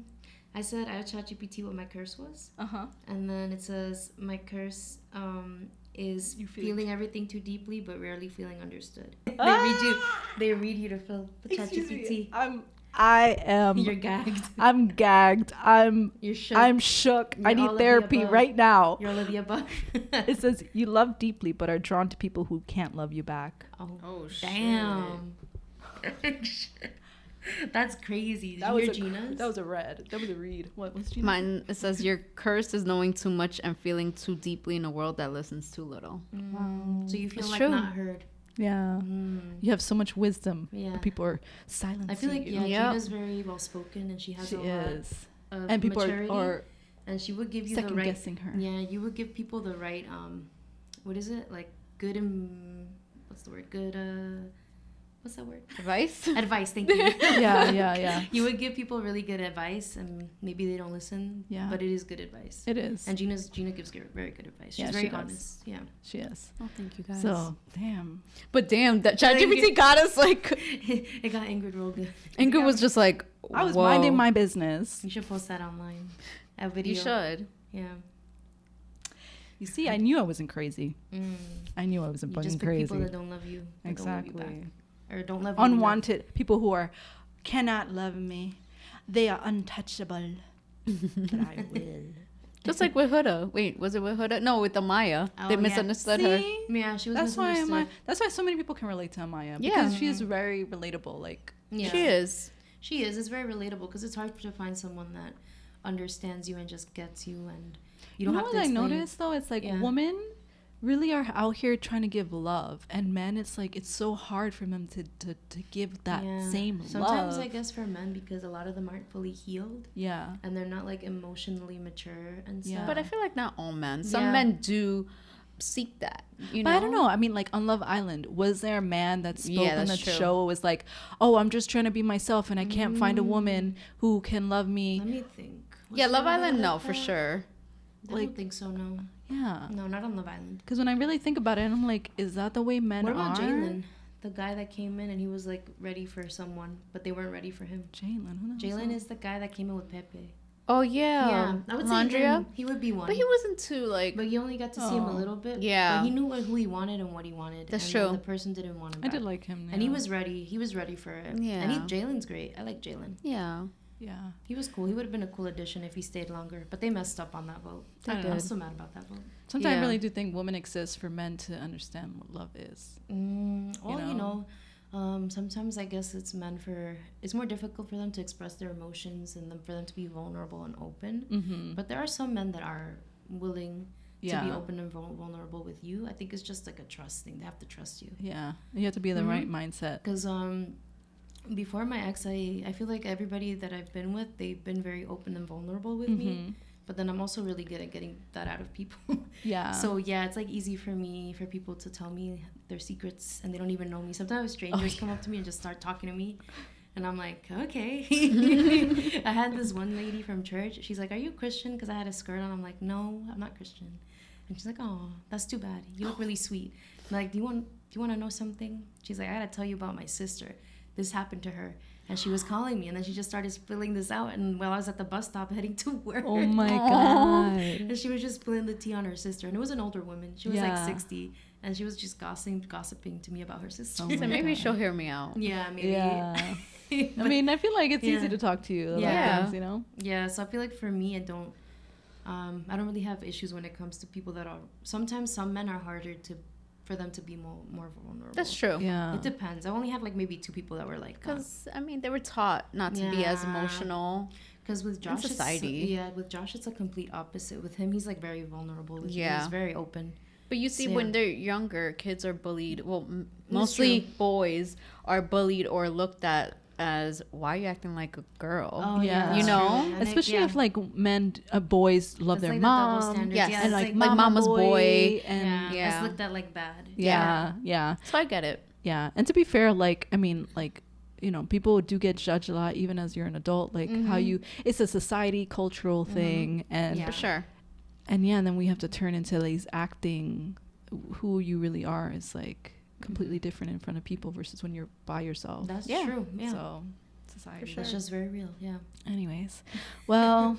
I said I had ChatGPT what my curse was, Uh-huh. and then it says my curse is You feel feeling everything too deeply but rarely feeling understood. Ah! They read you to fill the Excuse me. ChatGPT. I am You're gagged. I'm gagged. You're shook. I'm shook. I You're all need of the therapy above. right now. You're all of the above. It says you love deeply but are drawn to people who can't love you back. Oh, damn. That's crazy. Did you hear Gina's? That was a read. That was a read. What was Gina's? Mine, it says your curse is knowing too much and feeling too deeply in a world that listens too little. So you feel It's like true. not heard. Yeah. You have so much wisdom. Yeah. But people are silencing I feel like you. yeah, Gina's very well spoken and she has She a lot is. of And people maturity. are And she would give you the second right. guessing her. Yeah, you would give people the right. What is it like? Good. What's the word? Good. What's that word? Advice? Advice. Thank you. Yeah. You would give people really good advice, and maybe they don't listen. Yeah. But it is good advice. It is. And Gina gives very good advice. She's Yeah, very she does. honest. Yeah. She is. Oh, thank you guys. So, damn. But damn, that ChatGPT got us like. It got Ingrid real good. Ingrid was just like, I was whoa. minding my business. You should post that online. A video. You should. Yeah. You see, I knew I wasn't crazy. Mm. I knew I wasn't You fucking just pick crazy. people that don't love you. That don't love you Exactly. back. Or don't love you enough. Unwanted people who are cannot love me. They are untouchable. But I will. Just like with Huda. Wait, was it with Huda? No, with Amaya. Oh, They yeah. misunderstood her. See? Yeah, she was That's why misunderstood. that's why so many people can relate to Amaya. Yeah. Because she is very relatable. Like Yeah. She is. She is. It's very relatable because it's hard to find someone that understands you and just gets you, and you don't have to what I explain. noticed though? It's like Yeah. women really are out here trying to give love, and men, it's like it's so hard for them to give that Yeah. same Sometimes love. I guess for men, because a lot of them aren't fully healed Yeah. and they're not like emotionally mature and stuff. Yeah. But I feel like not all men. Some Yeah. men do seek that. You know? But I don't know. I mean, like on Love Island, was there a man that spoke Yeah, on the that's true. show was like, "Oh, I'm just trying to be myself, and I can't find a woman who can love me." Let me think. Was Yeah, there Love a Island, like no, for that? sure. I Like- don't think so. No, Yeah. no, not on Love Island. Because when I really think about it, I'm like, is that the way men What about are? Jalen, the guy that came in and he was like ready for someone, but they weren't ready for him? Jalen. Who the hell's Jalen that? is the guy that came in with Pepe. Oh, yeah. I would say Landria. him, he would be one. But he wasn't too, like. But you only got to see him a Oh. little bit. Yeah. But he knew who he wanted and what he wanted. That's and then true. The person didn't want him I back. did like him. And he yeah. was ready. He was ready for it. Yeah. And Jalen's great. I like Jalen. Yeah. Yeah. He was cool. He would have been a cool addition if he stayed longer. But they messed up on that vote. They I'm did. still mad about that vote. Sometimes I Yeah. really do think women exist for men to understand what love is. Well, you know? know, sometimes I guess it's it's more difficult for them to express their emotions and for them to be vulnerable and open. Mm-hmm. But there are some men that are willing to be Yeah. open and vulnerable with you. I think it's just like a trust thing. They have to trust you. Yeah. You have to be in the right mindset. Because before my ex, I feel like everybody that I've been with, they've been very open and vulnerable with me. But then I'm also really good at getting that out of people. Yeah. So yeah, it's like easy for people to tell me their secrets and they don't even know me. Sometimes strangers come up to me and just start talking to me. And I'm like, okay. I had this one lady from church. She's like, are you Christian? Because I had a skirt on. I'm like, no, I'm not Christian. And she's like, oh, that's too bad. You look really sweet. I'm like, do you want to know something? She's like, I got to tell you about my sister. This happened to her. And she was calling me. And then she just started spilling this out. And while I was at the bus stop heading to work. Oh my God. And she was just spilling the tea on her sister. And it was an older woman. She was like Yeah. 60. And she was just gossiping to me about her sister. Oh So my maybe God. she'll hear me out. Yeah, maybe. Yeah. I mean, I feel like it's Yeah. easy to talk to you about Yeah. things, you know? Yeah, so I feel like for me, I don't really have issues when it comes to people that are. Sometimes some men are harder for them to be more vulnerable. That's true. Yeah. It depends. I only had like maybe 2 people that were like. Because, I mean, they were taught not to be as Yeah. emotional. Because with Josh, society. with Josh, it's a complete opposite. With him, he's like very vulnerable. With you. Yeah. He's very open. But you see, So, when yeah. they're younger, kids are bullied. Well, That's mostly true. boys are bullied or looked at as, why are you acting like a girl? Oh yeah. You that's know? true. And it- Especially yeah. if like boys love It's their like the double mom. standards. Yes. Yeah, And it's like, like mama's boy. And yeah, Yeah. it's looked at like bad. yeah. So I get it. Yeah. And to be fair, like, I mean, like, you know, people do get judged a lot even as you're an adult, like how you, it's a society cultural thing, and For sure. and then we have to turn into these acting who you really are is like completely different in front of people versus when you're by yourself. That's true. Yeah. So society. That's just very real. Yeah. Anyways, well,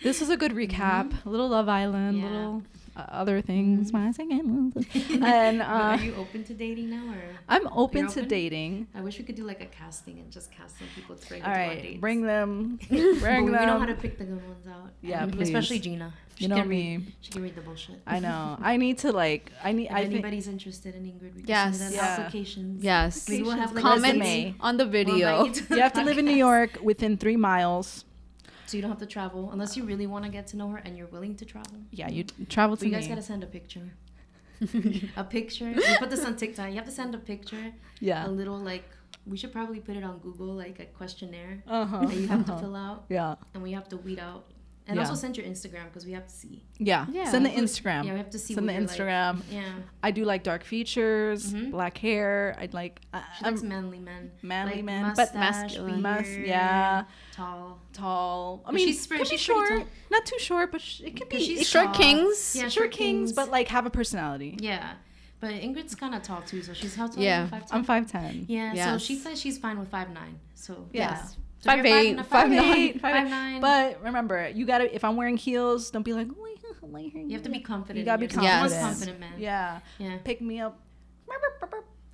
this was a good recap. A little Love Island, little other things. And Are you open to dating now, or? I'm open You're to open? dating. I wish we could do like a casting and just cast some people to bring All them to our right, dates. bring them. But Bring we know how them. to pick the good ones out. Yeah, please. Especially Gina. You know me. She can read the bullshit. I know. I need to like. I need. If I think. anybody's interested in Ingrid, we can Yes. send them Yeah. applications. Yes. Maybe we'll have like Comment resume. on the video. You have to live in New York within 3 miles. So you don't have to travel unless you really want to get to know her and you're willing to travel. Yeah, you travel But to you guys me. gotta send a picture. A picture. We put this on TikTok. You have to send a picture. Yeah. A little like. We should probably put it on Google, like a questionnaire Uh-huh. that you have to fill out, Yeah. and we have to weed out. And Yeah. also send your Instagram because we have to see. Yeah. Yeah. Send the Instagram. Yeah, we have to see. Send what the you're like. Instagram. Yeah. I do like dark features, black hair. I'd like. She likes manly men. manly like men, but mustache, beard, yeah, tall. tall. I But mean, she's could pretty be short, tall. not too short, but it could be. She's It Short tall. kings. Yeah, short kings, but like have a personality. Yeah, but Ingrid's kind of tall too, so she's how tall? Yeah. Are you, 5'10"? I'm 5'10". Yeah, so Yes. she says she's fine with 5'9". So Yeah. So if you're 5'8", 5'8", 5'9". But remember, you gotta. If I'm wearing heels, don't be like. Oh, You have to be confident. You gotta be in yourself. confident. Yes. Confident man. Yeah. Yeah. Pick me up.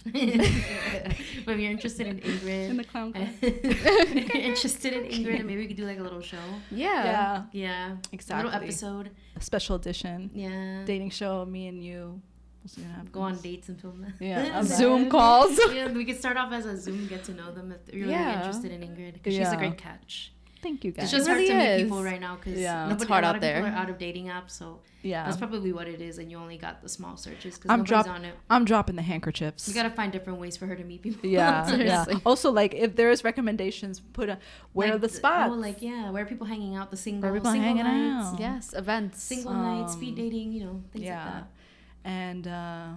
But if you're interested in Ingrid, In the clown car. if you're interested in Ingrid, and maybe we could do like a little show. Yeah. Yeah. Yeah. Exactly. A little episode. A special edition. Yeah. Dating show. Me and you. We'll see what happens. Go on dates and film them. Yeah. On Zoom calls. Yeah, we could start off as a Zoom, get to know them if you're really Yeah. interested in Ingrid, because she's Yeah. a great catch. Thank you guys. It's just It hard really to meet is. people right now because Yeah. It's hard a lot out of people there. are out of dating apps, so Yeah. that's probably what it is, and you only got the small searches because I'm nobody's on it. I'm dropping the handkerchiefs. You gotta find different ways for her to meet people. Yeah, yeah. Seriously. Also, like if there's recommendations, where Like are the spots? Oh, like yeah, where are people hanging out? The single, Where are people single hanging nights, out? Yes. Events. single nights, speed dating, you know, things yeah, like that. and I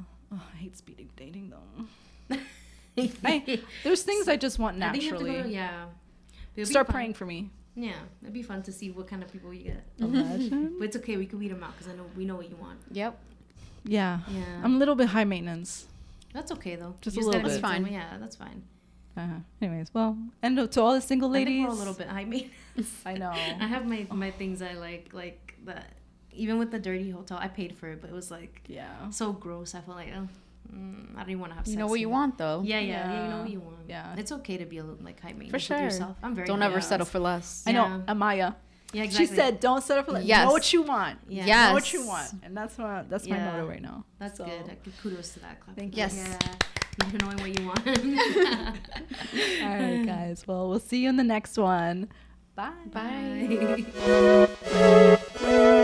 hate speed dating though. There's things I just want I think you have to naturally. go, yeah. It'll be Start fun. praying for me. Yeah, it'd be fun to see what kind of people you get. Imagine. But it's okay, we can weed them out because we know what you want. Yep. Yeah. Yeah. I'm a little bit high maintenance. That's okay though. Just You a little gotta bit. meet That's fine. someone. Yeah, that's fine. Anyways, well, and to all the single I think ladies, we're a little bit high maintenance. I know. I have my things I like that. Even with the dirty hotel, I paid for it, but it was like Yeah. so gross. I felt like, oh, I don't even want to have sex. You know what you here. want though. Yeah, you Yeah. know what you want. Yeah. It's okay to be a little like high maintenance For sure. with yourself. I'm very. Don't high ever maintenance. settle for less. I know. Yeah. Amaya. Yeah, exactly. She said, "Don't settle for less. Yes. Know what you want. Yeah. Yes. Know what you want." And that's my Yeah. motto right now. That's So, good. I give kudos to that. Clap Thank for you. that. Yes. Yeah. Knowing what you want. All right, guys. Well, we'll see you in the next one. Bye. Bye. Bye.